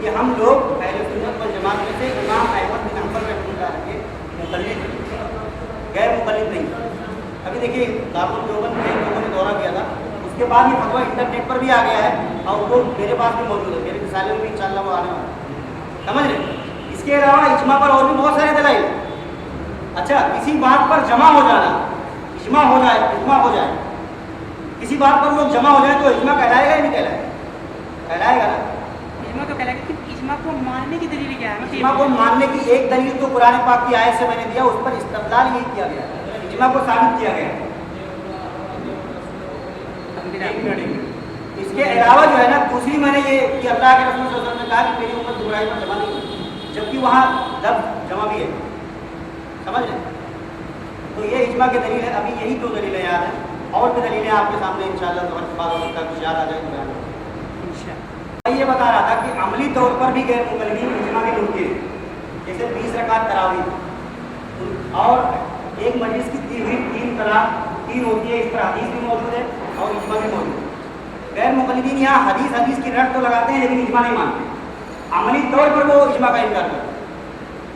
کہ ہم لوگ اہل سنت والجماعت میں سے امام احمد بن حنبل رحمۃ اللہ علیہ مقلد ہیں، غیر مقلد نہیں۔ ابھی دیکھیے دارالعلوم دیوبند میں لوگوں نے دورہ کیا تھا، اس کے بعد یہ فتویٰ انٹرنیٹ پر بھی آ گیا ہے اور وہ میرے پاس بھی موجود ہے، میرے رسالے میں بھی انشاءاللہ وہ آنے والا ہے، سمجھ رہے؟ اس کے علاوہ اجماع پر اور بھی بہت سارے دلائل۔ اچھا، کسی بات پر جمع ہو جانا، اجماع ہو جائے کسی بات پر لوگ جمع ہو جائے تو اجماع کہلائے گا یا نہیں کہلائے گا؟ کہلائے گا نا۔ اجماع تو کہلائے گا، لیکن اجماع کو ماننے کی دلیل کیا ہے؟ اجماع کو ماننے کی ایک دلیل تو قرآن پاک کی آیت سے میں نے دیا، اس پر استدلال یہی کیا گیا، اجماع کو ثابت کیا گیا۔ اس کے علاوہ جو ہے نا دوسری میں نے یہ کہ اللہ کے رسول صلی اللہ علیہ وسلم نے کہا کہ میری امت گمراہی پر جمع نہیں ہوگی، جبکہ وہاں لفظ جمع بھی ہے، سمجھ رہے؟ تو یہ اجماع کی دلیل ہے۔ ابھی یہی دو دلیلیں یاد ہیں، اور بھی دلیلیں آپ کے سامنے انشاءاللہ تو ہر بات ہو سکتا ہے، کچھ یاد آ جائے تو بیان کروں۔ میں یہ بتا رہا تھا کہ عملی طور پر بھی غیر مقلدین اجماع کے منکر ہیں، جیسے 20 رکعت تراویح اور ایک مجلس کی دی ہوئی 3 طلاق 3 ہوتی ہے، اس پر حدیث بھی موجود ہے اور اجماع بھی موجود ہے۔ غیر مقلدین یہاں حدیث کی رٹ تو لگاتے ہیں لیکن اجماع نہیں مانتے، عملی طور پر وہ اجماع کا انکار کرتے ہیں۔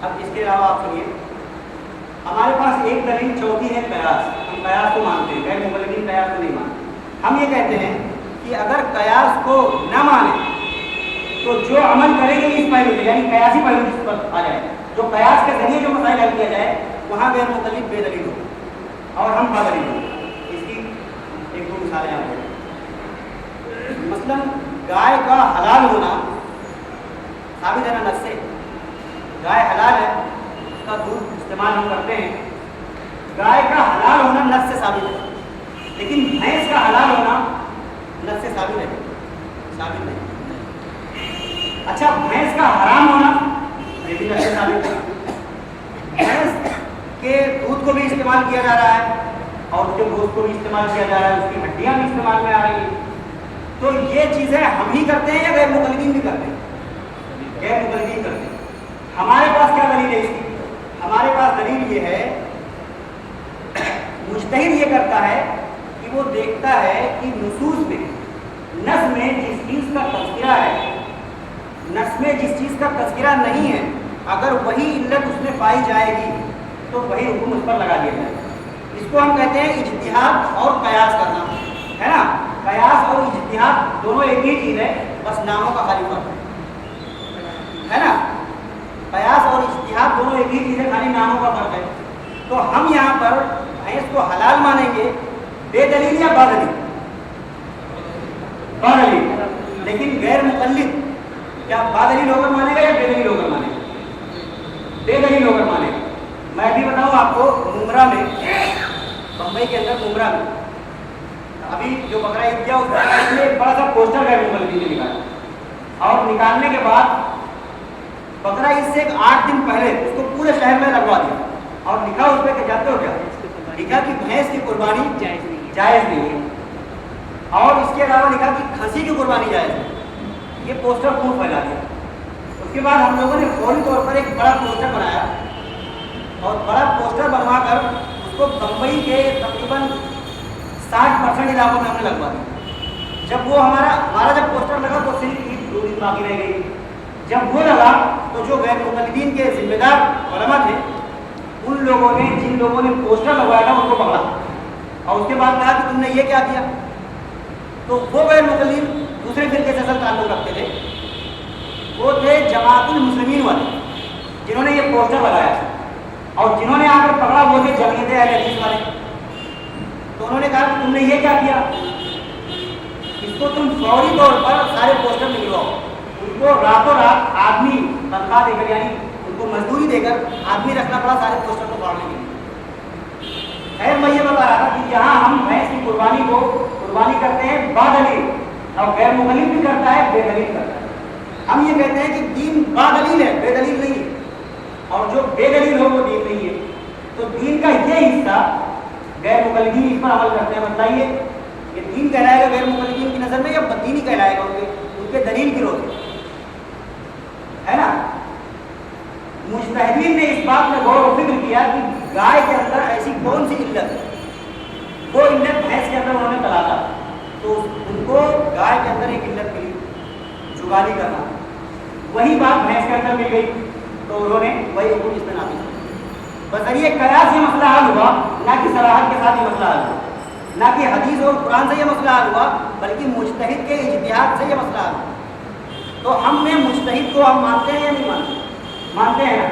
اب اس کے علاوہ آپ سنیے، ہمارے پاس ایک دلیل چوتھی ہے قیاس، ہم قیاس کو مانتے ہیں، غیر مقلدین قیاس کو نہیں مانتے۔ ہم یہ کہتے ہیں کہ اگر قیاس کو نہ مانیں تو جو عمل کریں گے اس پہلو سے، یعنی قیاسی پہلو جس پر آ جائے، جو قیاس کے ذریعے جو مسائل حل کیا جائے وہاں غیر مقلد بے دلیل ہو اور ہم با دلیل ہو۔ اس کی ایک دو مثالیں آپ کو، مثلا گائے کا حلال ہونا ثابت ہے نا نص سے، گائے حلال ہے، اس کا دودھ استعمال ہم کرتے ہیں، گائے کا حلال ہونا نص سے ثابت ہے، لیکن بھینس کا حلال ہونا نص سے ثابت ہے؟ ثابت نہیں۔ اچھا، بھینس کا حرام ہونا یہ بھی نص سے ثابت ہے، بھینس کے دودھ کو بھی استعمال کیا جا رہا ہے اور اس کے گوشت کو بھی استعمال کیا جا رہا ہے، اس کی ہڈیاں بھی استعمال میں آ رہی ہیں، تو یہ چیزیں ہم ہی کرتے ہیں یا غیر مقلدین بھی کرتے ہیں؟ غیر مقلدین کرتے ہیں۔ ہمارے پاس کیا دلیل ہے اس کی؟ ہمارے پاس دلیل یہ ہے، مجتہد یہ کرتا ہے کہ وہ دیکھتا ہے کہ نصوص میں، نص میں جس چیز کا تذکرہ ہے، نص میں جس چیز کا تذکرہ نہیں ہے، اگر وہی علت اس میں پائی جائے گی تو وہی حکم اس پر لگا دیا جائے گا۔ اس کو ہم کہتے ہیں اجتہاد اور قیاس کرنا، ہے نا؟ قیاس اور اجتہاد دونوں ایک ہی چیز ہے، بس ناموں کا خالی فرق ہے نا؟ قیاس اور اجتہاد دونوں ایک ہی چیز ہے، خالی ناموں کا فرق ہے۔ تو ہم یہاں پر بھینس کو حلال مانیں گے بے دلیل یا با دلیل؟ با دلیل۔ لیکن غیر مقلد کیا با دلیل ہو کر مانے گا یا بے دلیل ہو کر مانے گا؟ بے دلیل ہو کر مانے گا۔ میں بھی بتاؤں آپ کو، ممرا میں، بمبئی کے اندر ممرا میں ابھی جو بقرہ عید کیا اس میں ایک بڑا سا پوسٹر غیر مقلدین نے نکالا، اور نکالنے کے بعد بقرہ عید سے 8 دن پہلے اس کو پورے شہر میں لگوا دیا اور لکھا اس پہ کہ جانتے ہو کیا؟ لکھا کہ بھینس کی قربانی جائز نہیں ہے، اور اس کے علاوہ لکھا کہ کھسی کی قربانی جائز ہے۔ یہ پوسٹر خوب پھیلا دیا۔ اس کے بعد ہم لوگوں نے فوری طور پر ایک بڑا پوسٹر بنایا اور بڑا پوسٹر بنوا کر اس کو بمبئی کے تقریباً 60% علاقوں میں ہم نے لگوا دیا۔ جب وہ ہمارا جب پوسٹر لگا تو صرف 2 دن باقی رہ گئی، جب وہ لگا تو جو غیر مقلدین کے ذمہ دار علماء تھے ان لوگوں نے جن لوگوں نے پوسٹر لگوایا تھا ان کو پکڑا اور اس کے بعد کہا کہ تم نے یہ کیا کیا. تو وہ غیر مقلد دوسرے فرقے سے اصل تعلق رکھتے تھے, وہ تھے جماعت المسلمین والے جنہوں نے یہ پوسٹر لگایا اور جنہوں نے آ کر پکڑا وہ تھے جمعیت اہل حدیث والے. تو انہوں نے کہا کہ تم نے یہ کیا کیا, اس کو تم فوری طور پر سارے پوسٹر نکلواؤ. ان کو راتوں رات آدمی تنخواہ دے کر, یعنی ان کو مزدوری دے کر آدمی رکھنا پڑا سارے پوسٹر کو پاڑنے کے لیے. خیر میں یہ بتا رہا تھا کہ جہاں ہم بھینس کی قربانی کرتے ہیں بادلیل, اور غیر مقلد بھی کرتا ہے بے دلیل کرتا ہے. ہم یہ کہتے ہیں کہ دین بادلیل ہے, بے دلیل نہیں ہے, اور جو بے دلیل ہو وہ دین نہیں ہے. تو دین کا یہ حصہ غیر مقلدین اس پر عمل کرتے ہیں. بتائیے یہ دین کہلائے گا غیر مقلدین کی نظر میں یا بددینی کہلائے گا ان کے دلیل کی روز ہے نا. مجتہدین نے اس بات میں غور و فکر کیا کہ گائے کے اندر ایسی کون سی علت ہے, وہ علت بھینس کے اندر انہوں نے تلاش, تو ان کو گائے کے اندر ایک علت ملی جگالی کرنا, وہی بات بھینس کے اندر مل گئی تو انہوں نے وہی حکم اس میں نافذ کیا. بذریعہ قیاس یہ مسئلہ حل ہوا, نہ کہ صراحت کے ساتھ یہ مسئلہ حل ہوا, نہ کہ حدیث اور قرآن سے یہ مسئلہ حل ہوا, بلکہ مجتہد کے اجتہاد سے یہ مسئلہ حل ہوا. تو ہم نے مجتہد کو ہم مانتے ہیں یا نہیں مانتے؟ مانتے ہیں نا.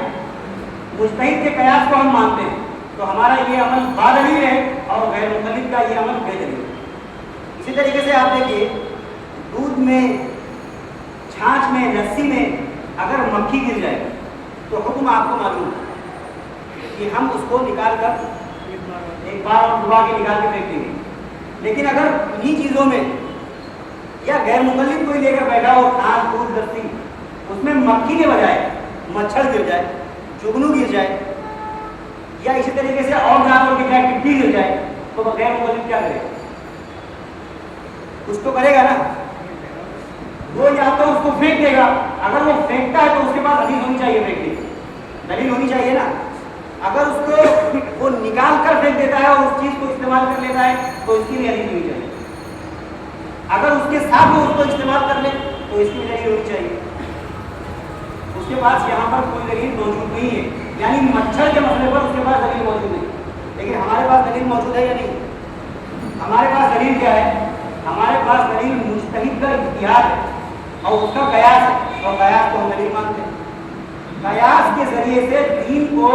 مجتہد کے قیاس کو ہم مانتے ہیں, تو ہمارا یہ عمل بادلیل ہے اور غیر مقلد کا یہ عمل بے دلیل ہے. اسی طریقے سے آپ دیکھیے دودھ میں, چھاچھ میں, لسی میں اگر مکھی گر جائے تو حکم آپ کو معلوم ہے کہ ہم اس کو نکال کر ایک بار اور دبا کے نکال کے پھینک دیں گے. لیکن اگر انہی چیزوں میں یا غیر مقلد کوئی لے کر بیٹھا ہو چھاچھ, دودھ, لسی, اس میں مکھی کے بجائے مچھر گر جائے, جگنو گر جائے, یا اسی طریقے سے اور جانور گر جائے, ٹڈی گر جائے, تو وہ غیر مقلد کیا کرے گا؟ کچھ تو کرے گا نا. وہ یا تو اس کو پھینک دے گا, اگر وہ پھینکتا ہے تو اس کے پاس حدیث ہونی چاہیے, پھینکنے کی دلیل ہونی چاہیے نا. اگر اس کو وہ نکال کر پھینک دیتا ہے اور اس چیز کو استعمال کر لیتا ہے تو اس کی بھی حدیث ہونی چاہیے. اگر اس کے ساتھ وہ اس کو استعمال کر لے تو اس کی بھی دلیل ہونی چاہیے. اس کے پاس یہاں پر کوئی دلیل موجود نہیں ہے, یعنی مچھر کے مسئلے پر اس کے پاس دلیل موجود نہیں. لیکن ہمارے پاس دلیل موجود ہے یا نہیں؟ ہمارے پاس دلیل کیا ہے؟ ہمارے پاس دلیل مجتہد کا اجتہاد ہے اور اس کا قیاس ہے, اور قیاس کو ہم دلیل مانتے ہیں. قیاس کے ذریعے سے دین کو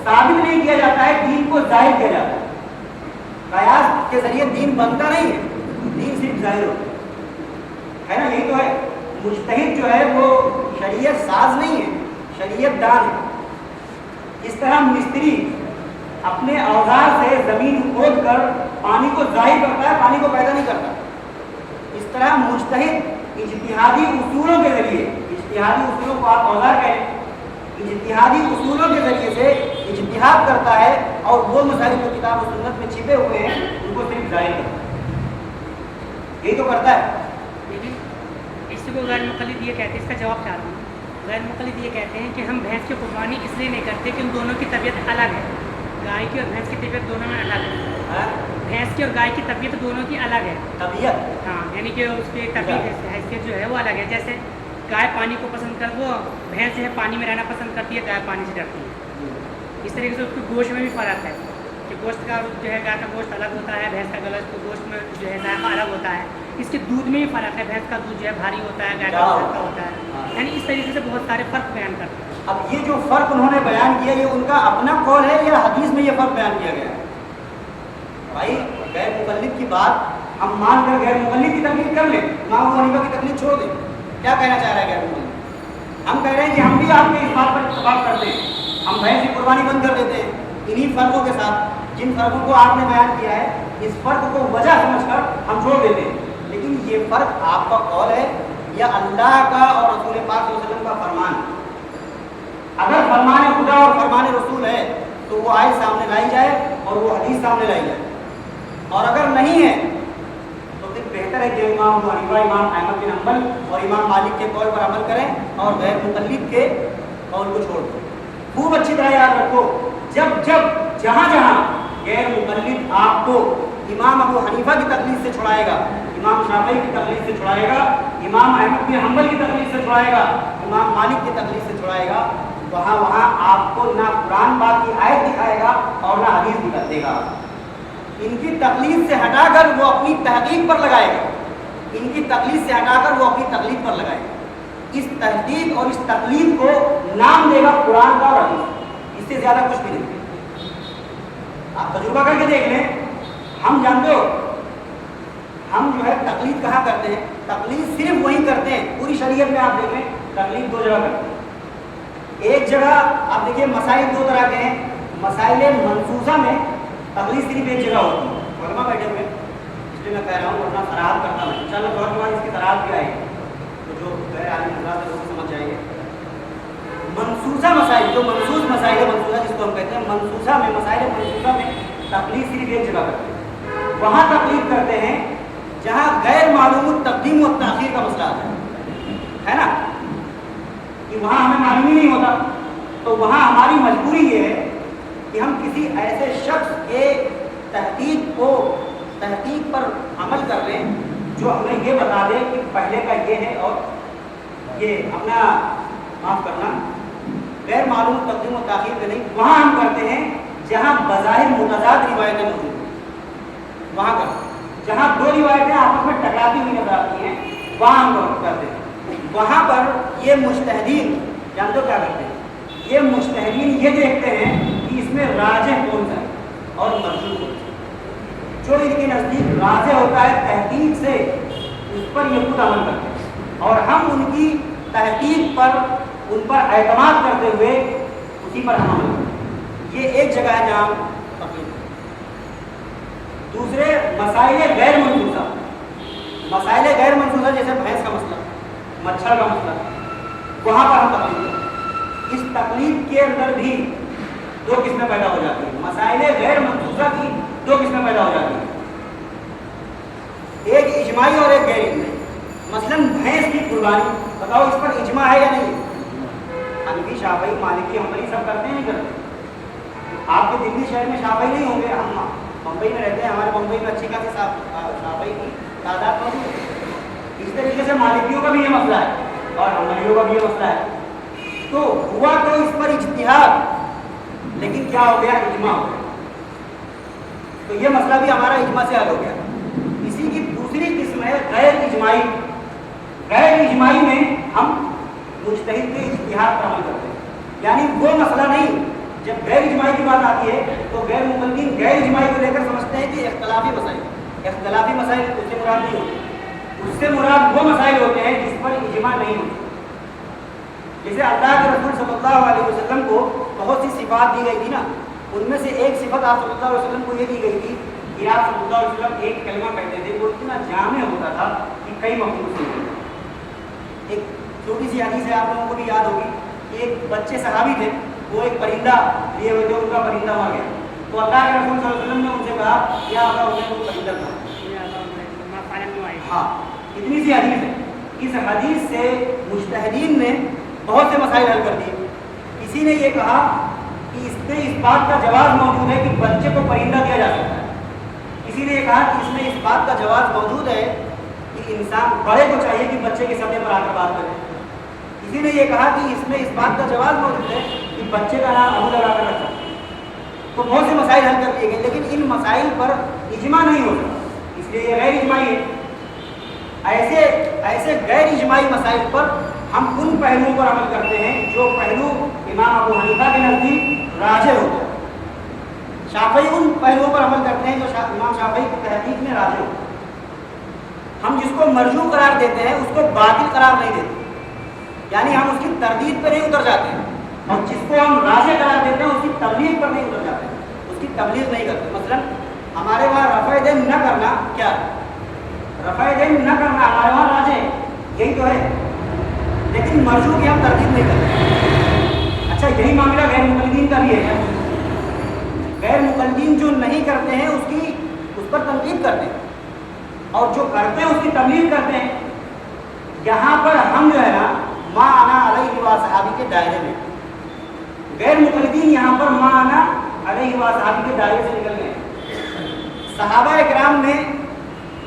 ثابت نہیں کیا جاتا ہے, دین کو ظاہر کیا جاتا ہے. قیاس کے ذریعے دین بنتا نہیں ہے, دین صرف ظاہر ہوتا ہے نا. یہی تو ہے. مجتہد جو ہے وہ شریعت ساز نہیں ہے, شریعت دان ہے. اس طرح مستری اپنے اوزار سے زمین کھود کر پانی کو ظاہر کرتا ہے, پانی کو پیدا نہیں کرتا. اس طرح مجتہد اجتہادی اصولوں کے ذریعے, اجتہادی اصولوں کو آپ اوزار کہیں, اجتہادی اصولوں کے ذریعے سے اجتہاد کرتا ہے اور وہ مسائل جو کتاب و سنت میں چھپے ہوئے ہیں ان کو صرف ظاہر کرتا ہے. یہی تو کرتا ہے. اس کو غیر مقلد یہ کہتے ہیں, اس کا جواب چاہ رہا ہوں. غیر مقلد یہ کہتے ہیں کہ ہم بھینس کی قربانی اس لیے نہیں کرتے کہ ان دونوں کی طبیعت الگ ہے. گائے کی اور بھینس کی طبیعت دونوں میں الگ ہے. بھینس کی اور گائے کی طبیعت دونوں کی الگ ہے. طبیعت, ہاں, یعنی کہ اس کی طبیعت حیثیت جو ہے وہ الگ ہے. جیسے گائے پانی کو پسند کر, وہ بھینس جو ہے پانی میں رہنا پسند کرتی ہے, گائے پانی سے ڈرتی ہے. اس طریقے سے اس کے گوشت میں بھی فرق ہے کہ گوشت کا جو ہے گائے کا گوشت الگ ہوتا ہے, بھینس کا گوشت میں جو ہے ذائقہ الگ ہوتا ہے. اس کے دودھ میں بھی فرق ہے, بھینس کا دودھ جو ہے بھاری ہوتا ہے, گائے کا ہلکا ہوتا ہے. یعنی اس طریقے سے بہت سارے فرق بیان کرتے ہیں. اب یہ جو فرق انہوں نے بیان کیا یہ ان کا اپنا قول ہے یا حدیث میں یہ فرق بیان کیا گیا ہے؟ بھائی غیر مقلد کی بات ہم مان کر غیر مقلد کی تقلید کر لیں, امام ابو حنیفہ کی تقلید چھوڑ دیں. کیا کہنا چاہ رہا ہے غیر مقلد؟ ہم کہہ رہے ہیں کہ ہم بھی آپ کے اس بات پر اتفاق کرتے ہیں, ہم بھینس کی قربانی بند کر دیتے ہیں انہی فرقوں کے ساتھ جن فرقوں کو آپ نے بیان کیا ہے. اس فرق کو وجہ سمجھ کر ہم چھوڑ دیتے ہیں. لیکن یہ فرق آپ کا قول ہے یا اللہ کا اور رسول پاک صلی اللہ علیہ وسلم کا فرمان ہے؟ اگر فرمان خدا اور فرمان رسول ہے تو وہ آیت سامنے لائی جائے اور وہ حدیث سامنے لائی جائے, اور اگر نہیں ہے تو پھر بہتر ہے کہ امام ابو حنیفہ, امام احمد بن حنبل اور امام مالک کے قول پر عمل کریں اور غیر مقلد کے قول کو چھوڑ دیں. خوب اچھی طرح یاد رکھو, جب جہاں جہاں غیر مقلد آپ کو امام ابو حنیفہ کی تقلید سے چھڑائے گا, امام شافعی کی تقلید سے چھڑائے گا، امام احمد بن حنبل کی تقلید سے چھڑائے گا، امام مالک کی تقلید سے چھڑائے گا، وہاں آپ کو نہ قرآن پاک کی آیت دکھائے گا اور نہ حدیث دکھا دے گا۔ ان کی تقلید سے ہٹا کر وہ اپنی تحقیق پر لگائے گا، ان کی تقلید سے ہٹا کر وہ اپنی تقلید پر لگائے گا۔ اس تحقیق اور اس تقلید کو نام دے گا قرآن کا اور حدیث، اس سے زیادہ کچھ بھی نہیں۔ آپ تجربہ کر کے دیکھ لیں، ہم جانتے ہو ہم جو ہے تقلید کہاں کرتے ہیں؟ تقلید صرف وہی کرتے ہیں، پوری شریعت میں آپ دیکھیں تقلید دو جگہ کرتے ہیں۔ ایک جگہ آپ دیکھیے مسائل دو طرح کے ہیں، مسائل منصوصہ میں تقلید صرف ایک جگہ ہوتی ہے، علماء بیٹھے ہوئے، اس لیے میں کہہ رہا ہوں ورنہ سراحت کرتا ہوں، انشاءاللہ تھوڑا کے بعد اس کی سراحت بھی آئے گی تو جو غیر عالم حضرات ہے وہ سمجھ جائیں گے۔ منصوصہ مسائل، جو منصوص مسائل منصوصہ جس کو ہم کہتے ہیں، منصوصہ میں مسائل منصوصہ میں تقلید صرف ایک جگہ کرتے ہیں، وہاں تقلید کرتے ہیں جہاں غیر معلوم التقدیم و تاخیر کا مسئلہ آتا ہے نا، کہ وہاں ہمیں معلوم ہی نہیں ہوتا، تو وہاں ہماری مجبوری یہ ہے کہ ہم کسی ایسے شخص کے تحقیق پر عمل کر لیں جو ہمیں یہ بتا دے کہ پہلے کا یہ ہے اور یہ اپنا معاف کرنا غیر معلوم تقدیم و تاخیر کے نہیں، وہاں ہم کرتے ہیں جہاں بظاہر متضاد روایتیں موجود ہیں، وہاں کرتے ہیں جہاں دو روایتیں آپس میں ٹکراتی ہوئی نظر آتی ہیں، وہاں ہم کرتے ہیں۔ وہاں پر یہ مجتہدین جانتے ہو کیا کرتے ہیں؟ یہ مجتہدین یہ دیکھتے ہیں کہ اس میں راجح کون سا ہے اور مرجوح کون سا ہے، جو ان کے نزدیک راجح ہوتا ہے تحقیق سے اس پر یہ خود عمل کرتے ہیں، اور ہم ان کی تحقیق پر ان پر اعتماد کرتے ہوئے اسی پر ہم عمل کرتے ہیں۔ یہ ایک جگہ ہے جہاں تقلید۔ دوسرے مسائل غیر منصوصہ، مسائل غیر منصوصہ جیسے بھینس کا مسئلہ، مچھر کا مسئلہ، وہاں پر ہم تقلید کرتے ہیں۔ اس تقلید کے اندر بھی دو قسمیں پیدا ہو جاتی ہیں، مسائل غیر منصوصہ کی دو قسمیں پیدا ہو جاتی ہیں، ایک اجماعی اور ایک غیر اجماعی۔ مثلا بھینس کی قربانی، بتاؤ اس پر اجماع ہے یا نہیں؟ حنفی، شافعی، مالکی، حنبلی سب کرتے ہیں نہیں کرتے؟ آپ کے دلی شہر میں شافعی نہیں ہوں گے، ہم ممبئی میں رہتے ہیں، ہمارے ممبئی میں اچھی خاصی شافعی کی تعداد موجود ہے۔ اس طریقے سے مالکیوں کا بھی یہ مسئلہ ہے اور حنبلیوں کا بھی یہ مسئلہ ہے، تو ہوا تو اس پر اجتہاد، لیکن کیا ہو گیا؟ اجماع ہو گیا، تو یہ مسئلہ بھی ہمارا اجماع سے حل ہو گیا۔ اسی کی دوسری قسم ہے غیر اجماعی۔ غیر اجماعی میں ہم مجتہد کے اجتہاد پر عمل کرتے ہیں، یعنی وہ مسئلہ نہیں، جب غیر اجماعی کی بات آتی ہے تو غیر مقلدین غیر اجماعی کو لے کر سمجھتے ہیں کہ اختلافی مسائل اس سے مراد نہیں ہوتے، اس سے مراد وہ مسائل ہوتے ہیں جس پر اجماع نہیں ہوتا۔ جیسے اللہ کے رسول صلی اللہ علیہ وسلم کو بہت سی صفات دی گئی تھی نا، ان میں سے ایک صفت آپ صلی اللہ علیہ وسلم کو یہ دی گئی تھی کہ آپ صلی اللہ علیہ وسلم ایک کلمہ کہتے تھے، وہ اتنا جامع ہوتا تھا کہ کئی مفہوم سے ایک چھوٹی سی حدیث ہے، آپ لوگوں کو بھی یاد ہوگی کہ ایک بچے صحابی تھے، وہ ایک پرندہ لیے ہوئے تھے، ان کا پرندہ مر گیا، تو اللہ کے رسول صلی اللہ علیہ وسلم نے ان سے کہا کیا اللہ انہیں وہ پرندہ تھا؟ ہاں، اتنی سی حدیث ہے۔ اس حدیث سے مجتہدین نے بہت سے مسائل حل کر دیے۔ کسی نے یہ کہا کہ اس میں اس بات کا جواز موجود ہے کہ بچے کو پرندہ دیا جا سکتا ہے، کسی نے یہ کہا کہ اس میں اس بات کا جواز موجود ہے کہ انسان بڑے کو چاہیے کہ بچے کے سطح پر آ کر بات کرے، کسی نے یہ کہا کہ اس میں اس بات کا جواز موجود ہے کہ بچے کا نام ابو لگا کر رکھا، تو بہت سے مسائل حل کر دیے گئے، لیکن ان مسائل پر اجماع نہیں ہوتا، اس لیے یہ غیر اجماعی ہے۔ ایسے غیر اجماعی مسائل پر ہم ان پہلوؤں پر عمل کرتے ہیں جو پہلو امام ابو حنیفہ کے نزدیک راجح ہوتا ہے، شافعی ان پہلوؤں پر عمل کرتے ہیں جو امام شافعی کی تحقیق میں راجح ہوتا ہے۔ ہم جس کو مرجوح قرار دیتے ہیں اس کو باطل قرار نہیں دیتے، یعنی ہم اس کی تردید پہ نہیں اتر جاتے ہیں، اور جس کو ہم راجح قرار دیتے ہیں اس کی تبلیغ پر نہیں اتر جاتے ہیں، اس کی تبلیغ نہیں کرتے۔ مثلا ہمارے وہاں رفع دین نہ کرنا کیا ہے؟ رفع دین نہ کرنا ہمارے وہاں راجح ہے، یہی تو ہے، لیکن مرجوح کی ہم تردید نہیں کرتے۔ اچھا، یہی معاملہ غیر مقلدین کا بھی ہے۔ غیر مقلدین جو نہیں کرتے ہیں اس پر تنقید کرتے ہیں، اور جو کرتے ہیں اس کی تبلیغ کرتے ہیں۔ یہاں پر ہم جو ہے نا ما انا علیہ و صحابی کے دائرے میں، غیر مقلدین یہاں پر ما انا علیہ و صحابی کے دائرے سے نکل گئے۔ صحابہ اکرام میں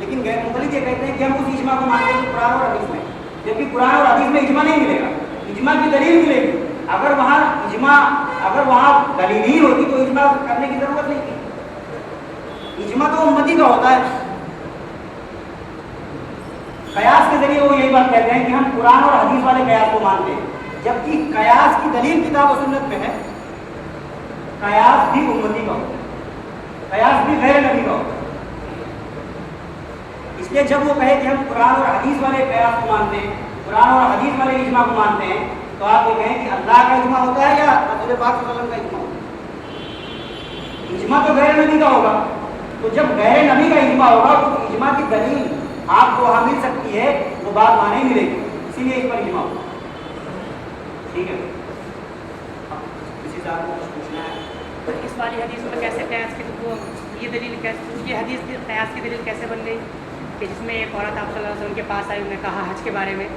لیکن غیر مقلد یہ کہتے ہیں کہ ہم اس اجماع کو مانتے ہیں قرآن اور حدیث میں، جبکہ قرآن اور حدیث میں اجماع نہیں ملے گا، اجماع کی دلیل ملے گی۔ اگر وہاں دلیل ہی ہوتی تو اجماع کرنے کی ضرورت نہیں تھی، اجماع تو امتی کا ہوتا ہے۔ قیاس کے ذریعے وہ یہی بات کہتے ہیں کہ ہم قرآن اور حدیث والے قیاس کو مانتے ہیں، جبکہ قیاس کی دلیل کتاب و سنت میں ہے۔ قیاس بھی امتی کا ہوتا ہے، قیاس بھی غیر نبی کا ہوتا ہے۔ اس لیے جب وہ کہے کہ ہم قرآن اور حدیث والے قیاس کو مانتے ہیں، قرآن اور حدیث والے اجماع کو مانتے ہیں، تو آپ یہ کہیں کہ اللہ کا اجماع ہوتا ہے یا رسول پاک صلی اللہ علیہ وسلم کا اجماع ہوتا ہے؟ اجماع تو غیر نبی کا ہوگا، تو جب غیر نبی کا اجماع ہوگا تو اجماع کی دلیل آپ کو وہاں مل سکتی ہے، وہ بات وہاں نہیں ملے گی، اسی لیے اس پر اجماع ہوگا۔ ٹھیک ہے، کسی صاحب کو کچھ پوچھنا ہے؟ تو اس والی حدیث میں کیسے قیاس کی وہ یہ دلیل کیسے، یہ حدیث قیاس کی دلیل کیسے بن گئی کہ جس میں ایک عورت آپ صلی اللہ علیہ وسلم کے پاس آئی، انہوں نے کہا حج کے بارے میں،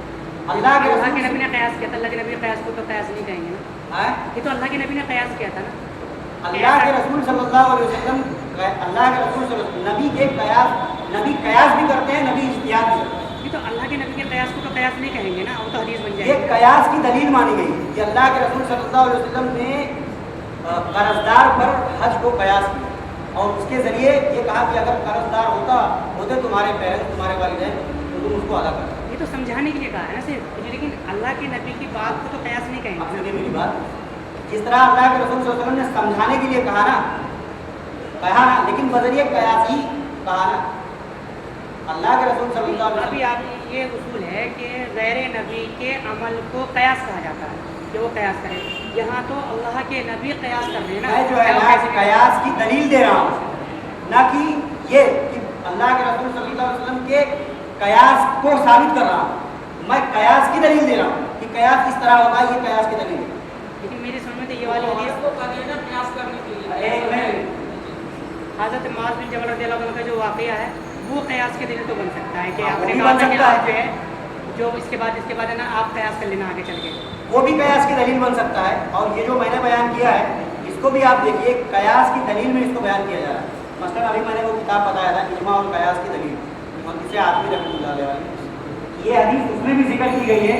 اللہ کے نبی نے قیاس کیا تھا، اللہ کے نبی قیاس کو تو قیاس نہیں کہیں گے نا، یہ تو اللہ کے نبی نے قیاس کیا تھا نا۔ اللہ کے رسول صلی اللہ علیہ وسلم، اللہ کے رسول صلی اللہ علیہ وسلم نبی کے قیاس، نبی قیاس بھی کرتے ہیں، نبی اجتہاد بھی کرتے ہیں۔ یہ تو اللہ کے نبی کے قیاس کو تو قیاس نہیں کہیں گے نا، وہ تو حدیث بن جائے گی۔ یہ قیاس کی دلیل مانی گئی کہ اللہ کے رسول صلی اللہ علیہ وسلم نے قرضدار پر حج کو قیاس کیا، اور اس کے ذریعے یہ کہا کہ اگر قرضدار ہوتے تمہارے پیرنٹس، تمہارے والدین، تو تم اس کو ادا کرتے۔ یہ تو سمجھانے کے لیے کہا ہے نا صرف، لیکن اللہ کے نبی کی بات کو تو قیاس نہیں کہیں گے۔ میری بات جس طرح اللہ کے رسول صلی اللہ علیہ وسلم نے سمجھانے کے لیے کہا نا، لیکن بذریعہ قیاس ہی کہا نا۔ اللہ کے رسول صلی اللہ علیہ وسلم، ابھی آپ یہ اصول ہے کہ غیر نبی کے عمل کو قیاس کہا جاتا ہے کہ وہ قیاس کرے، یہاں تو اللہ کے نبی قیاس کر رہے ہیں نا، میں جو ہے نا قیاس کی دلیل دے رہا ہوں، نہ کہ یہ کہ اللہ کے رسول صلی اللہ علیہ وسلم کے قیاس کو ثابت کر رہا ہوں، میں قیاس کی دلیل دے رہا ہوں کہ قیاس کس طرح ہوتا ہے، یہ قیاس کی دلیل ہے۔ لیکن میری سمجھ میں تو یہ والی حدیث قیاس کرنے کے لیے حضرت معاذ بن جبل رضی اللہ عنہ کا جو واقعہ ہے وہ قیاس کے دلیل تو بن سکتا ہے کہ ہاں، آپ وہ نے بھی کہا بن تھا کہ سکتا ہے۔ آپ جو ہے جو اس کے بعد ہے نا آپ قیاس کر لینا آگے چل کے، وہ بھی قیاس کی دلیل بن سکتا ہے۔ اور یہ جو میں نے بیان کیا ہے اس کو بھی آپ دیکھیے، قیاس کی دلیل میں اس کو بیان کیا جا رہا ہے۔ مثلاً ابھی میں نے وہ کتاب بتایا تھا اجماع اور قیاس کی دلیل، محدث آدمی رحمۃ اللہ علیہ والی، یہ حدیث اس میں بھی ذکر کی گئی ہے،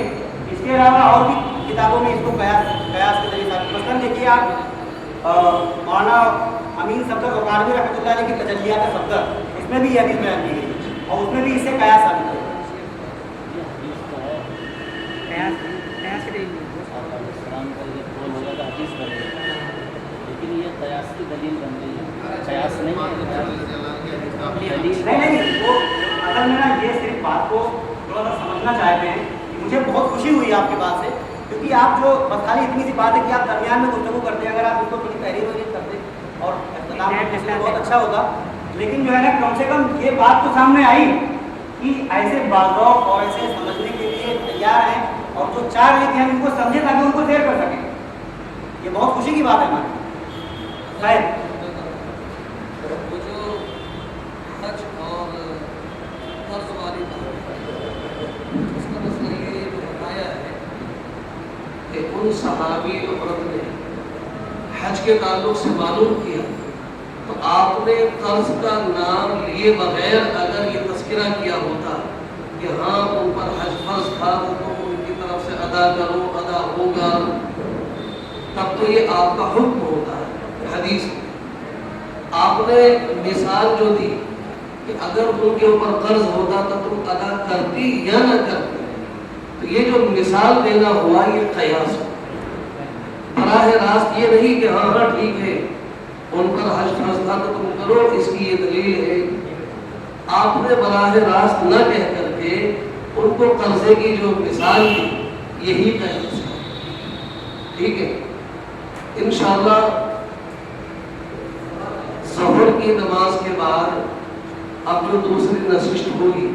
اس کے علاوہ اور بھی کتابوں میں اس کو قیاس کی دلیل ہے۔ مثلاً دیکھیے آپ مولانا امین صفدر غربی رحمۃ اللہ علیہ کی تجلیات صفدر، اس میں بھی یہ حدیث بیان کی گئی اور اس میں بھی اس سے قیاس ثابت ہے۔ قیاس کی دلیل لیکن یہ قیاس کی دلیل بن گئی ہے، قیاس نہیں نہیں وہ اصل میں نا یہ صرف بات کو تھوڑا سا سمجھنا چاہتے ہیں کہ مجھے بہت خوشی ہوئی آپ کی بات سے، کیونکہ آپ جو بس خالی اتنی سی بات ہے کہ آپ درمیان میں گفتگو کرتے ہیں، اگر آپ اس کو تھوڑی تحریر وحریر کرتے اور اختتام کرتے تو بہت اچھا ہوتا، لیکن جو ہے نا کم سے کم یہ بات تو سامنے آئی کہ ایسے باذوق اور ایسے سمجھنے کے لیے تیار ہیں اور جو چاہ رہے ہیں کہ ہم ان کو سمجھیں تاکہ ان کو شیئر کر سکیں، یہ بہت خوشی کی بات ہے ہماری۔ خیر، وہ جو حج اور قرض والی اس کا مسئلہ یہ بتایا ہے کہ ان صحابی عورت نے حج کے تعلق سے معلوم کیا تو آپ نے قرض کا نام لیے بغیر اگر یہ تذکرہ کیا ہوتا کہ ہاں ان پر حج فرض تھا تو ان کی طرف سے ادا کرو، ادا ہوگا، تب تو یہ آپ کا حکم ہوتا ہے حدیث۔ آپ نے مثال جو دی کہ اگر ان کے اوپر قرض ہوتا تو تم ادا کرتی یا نہ کرتی، تو یہ جو مثال دینا ہوا یہ قیاس ہو، براہ راست یہ نہیں کہ ہاں ہاں ٹھیک ہے ان پر حج فرض تھا تو تم کرو، اس کی یہ دلیل ہے۔ آپ نے براہ راست نہ کہہ کر کے ان کو قرضے کی جو مثال دی یہی قیاس ہے، ٹھیک ہے۔ انشاءاللہ ظہر کی نماز کے بعد اب جو دوسری نشست ہوگی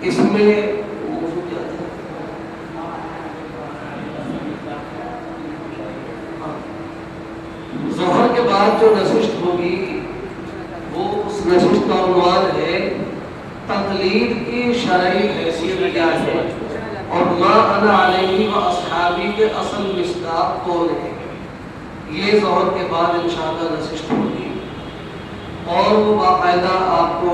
اس میں موضوع کیا تھا؟ ظہر کے بعد جو نشست ہوگی وہ اس نشست کا عنوان ہے تقلید کی شرعی حیثیت کیا ہے اور ما انا علیہ و اصحابی کے اصل مصداق کون ہے۔ یہ ظہر کے بعد انشاءاللہ نشست ہوگی اور وہ باقاعدہ آپ کو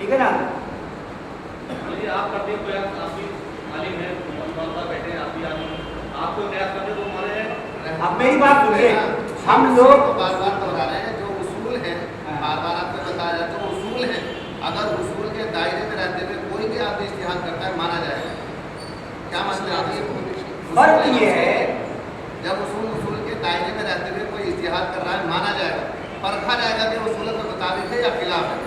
ٹھیک ہے نا؟ چلیے آپ کرتے ہیں قیاس، آپ بھی عالم ہیں، مولانا بیٹھے ہیں، آپ بھی عالم ہیں، آپ کو قیاس کرتے تو ہمارے ہیں. اب میری بات سنیے، ہم لوگ بار بار دہرا رہے ہیں جو اصول ہیں، بار بار آپ کو بتایا جاتا ہے اصول ہیں، اگر اصول کے دائرے میں رہتے ہوئے کوئی بھی آدمی اجتہاد کرتا ہے مانا جائے گا. کیا مانتے ہیں آپ؟ فرق یہ ہے جب اصول کے دائرے میں رہتے ہوئے کوئی اجتہاد کر رہا ہے مانا جائے گا، پرکھا جائے گا کہ اصول کے مطابق ہے یا خلاف ہے.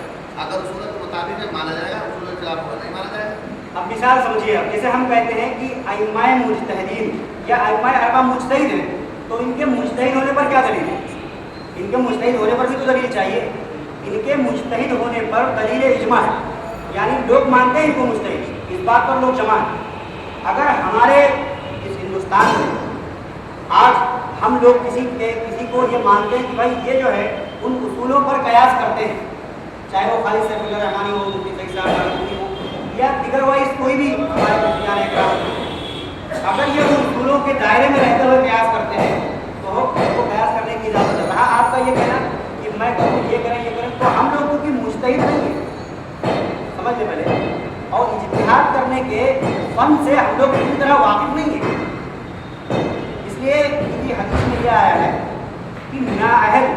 اگر اصول کے مطابق ہے مانا جائے گا، اصول کے خلاف ہوگا نہیں مانا جائے گا. اب مثال سمجھیے، اب جیسے ہم کہتے ہیں کہ ائمہ مجتہدین یا ائمہ اربعہ مجتہد ہیں، تو ان کے مجتہد ہونے پر کیا دلیل ہے؟ ان کے مجتہد ہونے پر بھی تو دلیل چاہیے. ان کے مجتہد ہونے پر دلیل اجماع ہے، یعنی لوگ مانتے ہیں ان کو مجتہد، اس بات پر لوگ جمع ہیں. اگر ہمارے اس ہندوستان میں آج ہم لوگ کسی کو یہ مانتے ہیں کہ بھائی یہ جو ہے ان اصولوں پر قیاس کرتے ہیں، چاہے وہ خالد سیف اللہ رحمانی ہو، مفتی سعید صاحب رحمانی ہو، یا دیگر وائز کوئی بھی ہمارے مفتیان اکرام، اگر یہ ان اصولوں کے دائرے میں رہتے ہوئے قیاس کرتے ہیں تو ان کو قیاس کرنے کی اجازت ہے. رہا آپ کا یہ کہنا کہ میں کہوں یہ کریں تو ہم لوگوں کی مجتہد نہیں ہے، سمجھ لیں پہلے، اور اجتہاد کرنے کے فن سے ہم لوگ پوری طرح واقف نہیں ہیں. اس لیے کسی حدیث میں یہ آیا ہے کہ نااہل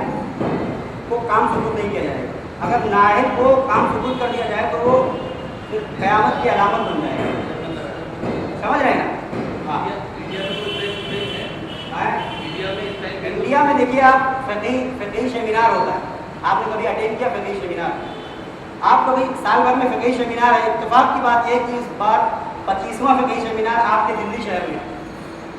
کو کام ثبوت نہیں کیا جائے گا. اگر نااہل کو کام ثبوت کر دیا جائے تو وہ پھر قیامت کی علامت بن جائے گا. سمجھ رہے ہیں نا؟ ہاں. انڈیا میں دیکھیے آپ فقہی سیمینار ہوتا ہے، آپ نے کبھی اٹینڈ کیا فقہی سیمینار؟ آپ کبھی سال بھر میں فقہی سیمینار ہے. اتفاق کی بات یہ ہے کہ اس بار 25واں فقہی سیمینار آپ کے دلی شہر میں.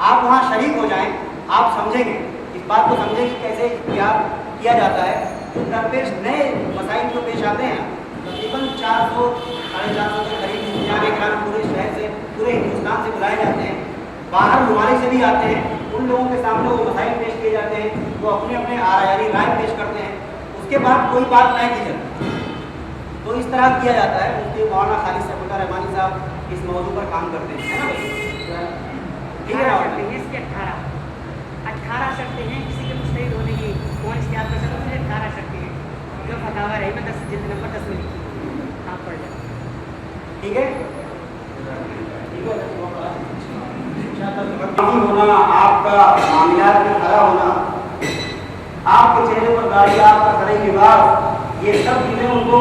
آپ وہاں شریک ہو جائیں، آپ سمجھیں گے، اس بات کو سمجھیں گے کیسے اجتہاد کیا جاتا ہے. جو درپیش نئے مسائل جو پیش آتے ہیں، تقریباً 400 ساڑھے 400 کے قریب مفتیان اکرام پورے شہر سے، پورے ہندوستان سے بلائے جاتے ہیں، باہر ممالک سے بھی آتے ہیں. ان لوگوں کے سامنے وہ مسائل پیش کیے جاتے ہیں، وہ اپنے اپنے یعنی رائے پیش کرتے ہیں. اس کے بعد کوئی بات نہیں کی جاتی. تو اس طرح کیا جاتا ہے. مفتی مولانا خالد سیف اللہ رحمانی صاحب اس موضوع پر کام کرتے ہیں، ٹھیک ہے نا؟ اس کے 18 شرطیں ہیں کسی کے مجتہد ہونے کی. کون اختیار کر سکتے ہیں؟ 18 شرطیں ہیں جو فتاوی رحیمہ 10 جلد نمبر 10 میں لکھی ہے، آپ پڑھ لیں. ٹھیک ہے. ہونا، آپ کا معاملات میں کھڑا ہونا، آپ کے چہرے پر داڑھی، آپ کا سرئی لباس، یہ سب چیزیں ان کو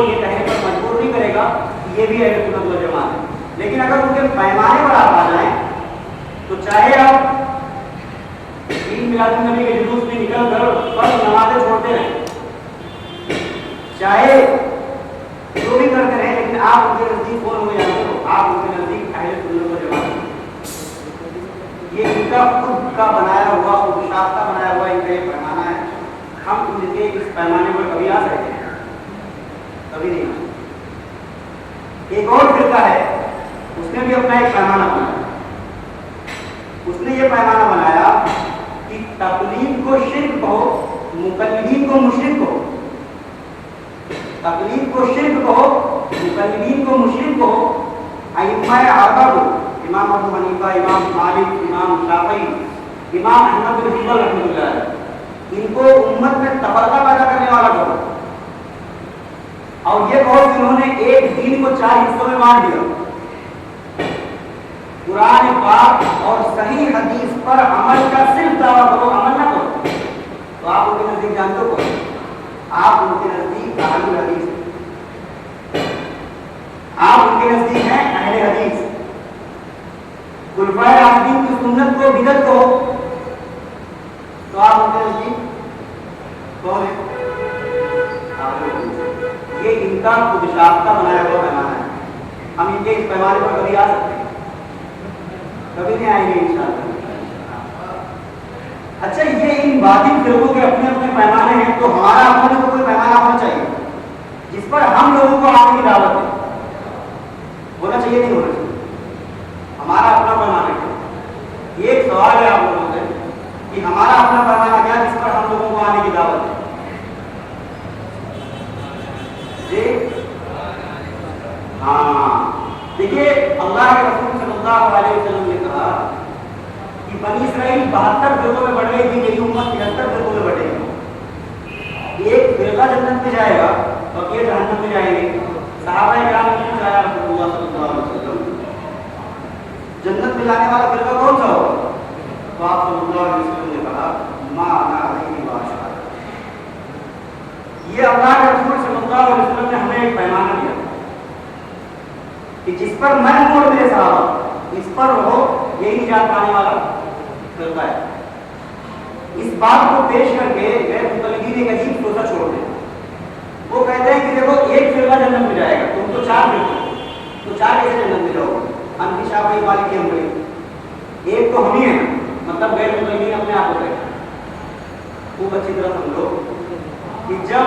یہ کہنے پر مجبور نہیں کرے گا کہ یہ بھی اہل سنت والجماعت ہے. لیکن اگر ان کے پیمانے پر آپ آ جائیں تو چاہے آپ عید میلاد النبی کے جلوس میں نکل کر فرض نمازیں چھوڑتے رہیں، چاہے جو بھی کرتے رہیں، لیکن آپ ان کے نزدیک کون ہو جاتے ہو؟ آپ ان کے نزدیک اہل سنت والجماعت. یہ ان کا خود کا بنایا ہوا، خود ساختہ بنایا ہوا ان کا یہ پیمانہ ہے. ہم ان کے اس پیمانے پر کبھی آ سکتے ہیں؟ کبھی نہیں. ایک اور فرقہ ہے، اس نے بھی اپنا ایک پیمانہ بنایا. اس نے یہ پیمانہ بنایا کہ تقلید کو شرک کہو، مقلدین کو مشرک کہو. تقلید کو شرک کہو، مقلدین کو مشرک کہو. ائمہ اربعہ کو، امام ابو حنیفہ، امام مالک، امام شافعی، امام احمد بن حنبل رحمۃ اللہ علیہ، ان کو امت میں تفرقہ پیدا کرنے والا کہو. اور یہ کہو کہ انہوں نے ایک دین کو 4 حصوں میں بانٹ دیا. قرآن پاک اور صحیح حدیث پر عمل کا صرف دعویٰ کرو، عمل نہ کرو. تو آپ ان کے نزدیک جانتے ہو، آپ ان کے نزدیک اہل حدیث، آپ ان کے نزدیک ہیں اہل حدیث. خلفائے راشدین کی سنت کو بدعت کہو تو آپ ان کے نزدیک کون ہیں؟ یہ ان کا خود ساختہ بنایا ہوا پیمانہ ہے. ہم ان کے اس پیمانے پر کبھی آ سکتے ہیں؟ کبھی نہیں آئیں گے انشاءاللہ. اچھا، یہ ان باطل فرقوں کے اپنے اپنے پیمانے ہیں، تو ہمارا اپنا تو کوئی پیمانہ ہونا چاہیے جس پر ہم لوگوں کو آنے کی دعوت ہے. ہونا چاہیے نہیں ہونا چاہیے؟ ہمارا اپنا پیمانہ کیا؟ یہ ایک سوال ہے آپ لوگوں سے کہ ہمارا اپنا پیمانہ کیا جس پر ہم لوگوں کو آنے کی دعوت ہے؟ جی ہاں، دیکھیے اللہ کے رسول صلی اللہ علیہ وسلم نے کہا کہ بنی اسرائیل 72 فرقوں میں بٹ گئی تھی، میری امت 73 فرقوں میں بٹے گی. ایک فرقہ جنت میں جائے گا اور یہ جہنم میں جائیں گے. صحابہ کرام نے پوچھا یا رسول اللہ صلی اللہ علیہ وسلم جنت میں جانے والا فرقہ کون سا ہوگا؟ تو آپ صلی اللہ علیہ وسلم نے کہا ما انا علیہ واصحابی. یہ اللہ کے رسول صلی اللہ علیہ وسلم نے ہمیں ایک پیمانہ دیا کہ جس پر میں اور میرے صحابہ اس پر رہو, یہی نجات پانے والا فرقہ ہے. اس بات کو پیش کر کے غیر متعلقین ایک عجیب سوچا چھوڑ دیں. وہ کہتے ہیں کہ دیکھو ایک فرقہ جنت میں جائے گا, تم تو چار فرقے, تو چار کیسے جنت میں جاؤ گے؟ حنفی شافعی مالکی حنبلی, ایک تو ہم ہی ہیں, مطلب غیر متعلقین اپنے آپ کو کہتے ہیں. خوب اچھی طرح سمجھو کہ جب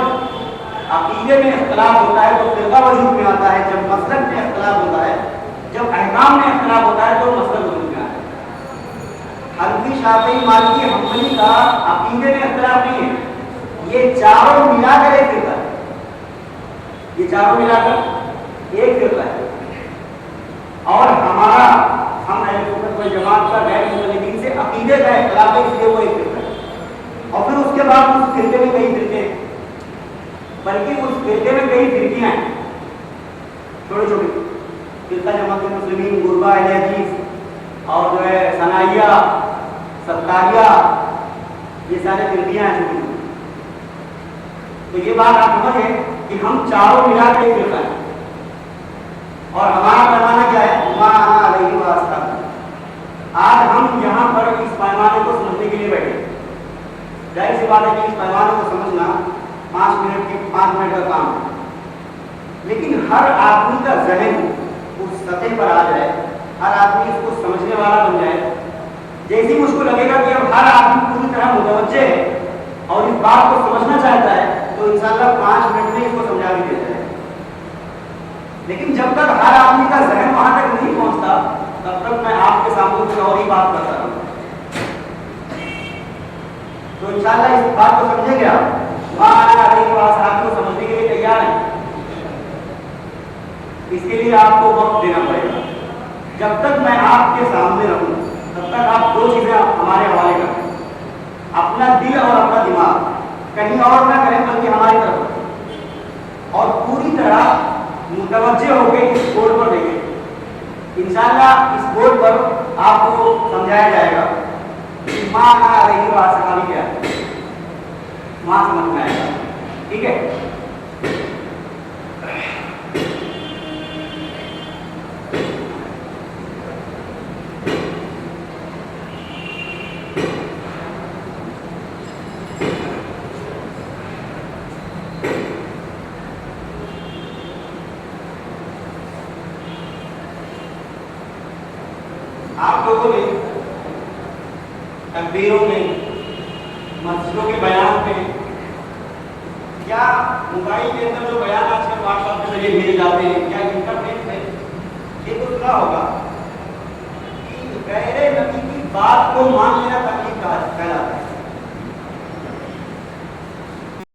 عقیدے میں اختلاف ہوتا ہے تو فرقہ وجود میں آتا ہے, جب مسلک میں اختلاف ہوتا ہے, جب احکام میں اختلاف ہوتا ہے تو مسلک وجود میں آتا ہے. حنفی شافعی مالکی حنبلی کا عقیدے میں اختلاف نہیں ہے, یہ چاروں ملا کر ایک فرقہ ہے. یہ چاروں ملا کر ایک فرقہ ہے. اور ہمارا ہم اہل سنت والجماعت کا غیر متعلقین سے عقیدے کا اختلاف ہے, اس لیے وہ ایک فرقہ ہے. اور پھر اس کے بعد اس فرقے میں کئی فرقے ہیں, بلکہ اس فرقے میں کئی فرقیاں ہیں چھوٹی چھوٹی. فرقہ جماعت المسلمین, غربا, اہل حدیث, اور جو ہے ثنائیہ, ستاریہ, یہ سارے فرقیاں ہیں چھوٹی چھوٹی. تو یہ بات آپ سمجھیں کہ ہم چاروں ملا کے ایک فرقہ ہیں, اور ہمارا پیمانہ کیا ہے؟ ما انا علیہ واصحابی. آج ہم یہاں پر اس پیمانے کو سمجھنے کے لیے بیٹھے. ظاہر سی بات ہے کہ اس پیمانے کو سمجھنا 5 منٹ کا کام ہے, لیکن ہر آدمی کا ذہن اس سطح پر آ جائے, ہر آدمی اس کو سمجھنے والا بن جائے. جیسے مجھ کو لگے گا کہ اب ہر آدمی پوری طرح متوجہ ہے اور اس بات کو سمجھنا چاہتا ہے, تو انشاءاللہ 5 منٹ میں اس کو سمجھا بھی دیتا ہے. لیکن جب تک ہر آدمی کا ذہن وہاں تک نہیں پہنچتا, تب تک میں آپ کے سامنے کچھ اور ہی بات کرتا رہوں. تو انشاءاللہ اس بات کو سمجھے گا, وہاں علیہ واصحابی کو سمجھنے کے لیے تیار ہیں. اس کے لیے آپ کو وقت دینا پڑے گا. جب تک میں آپ کے سامنے رہوں تب تک آپ دو چیزیں ہمارے حوالے کریں, اپنا دل اور اپنا دماغ کہیں اور نہ کریں بلکہ ہماری طرف, اور پوری طرح متوجہ ہو کے اس بورڈ پر دیکھیں. انشاءاللہ اس بورڈ پر آپ کو سمجھایا جائے گا کہ ماں علیہ واصحابی کیا ہے, وہاں سمجھ میں آئے گا. ٹھیک ہے, آپ لوگوں نے تکبیروں میں, مسجدوں کے بیان میں, یا موبائل کے اندر جو بیان آج کل واٹس ایپ کے ذریعے بھیجے جاتے ہیں, یا انٹرنیٹ میں, یہ تو سنا ہوگا کہ غیر نبی کی بات کو مان لینا تکلیف کہلاتا ہے.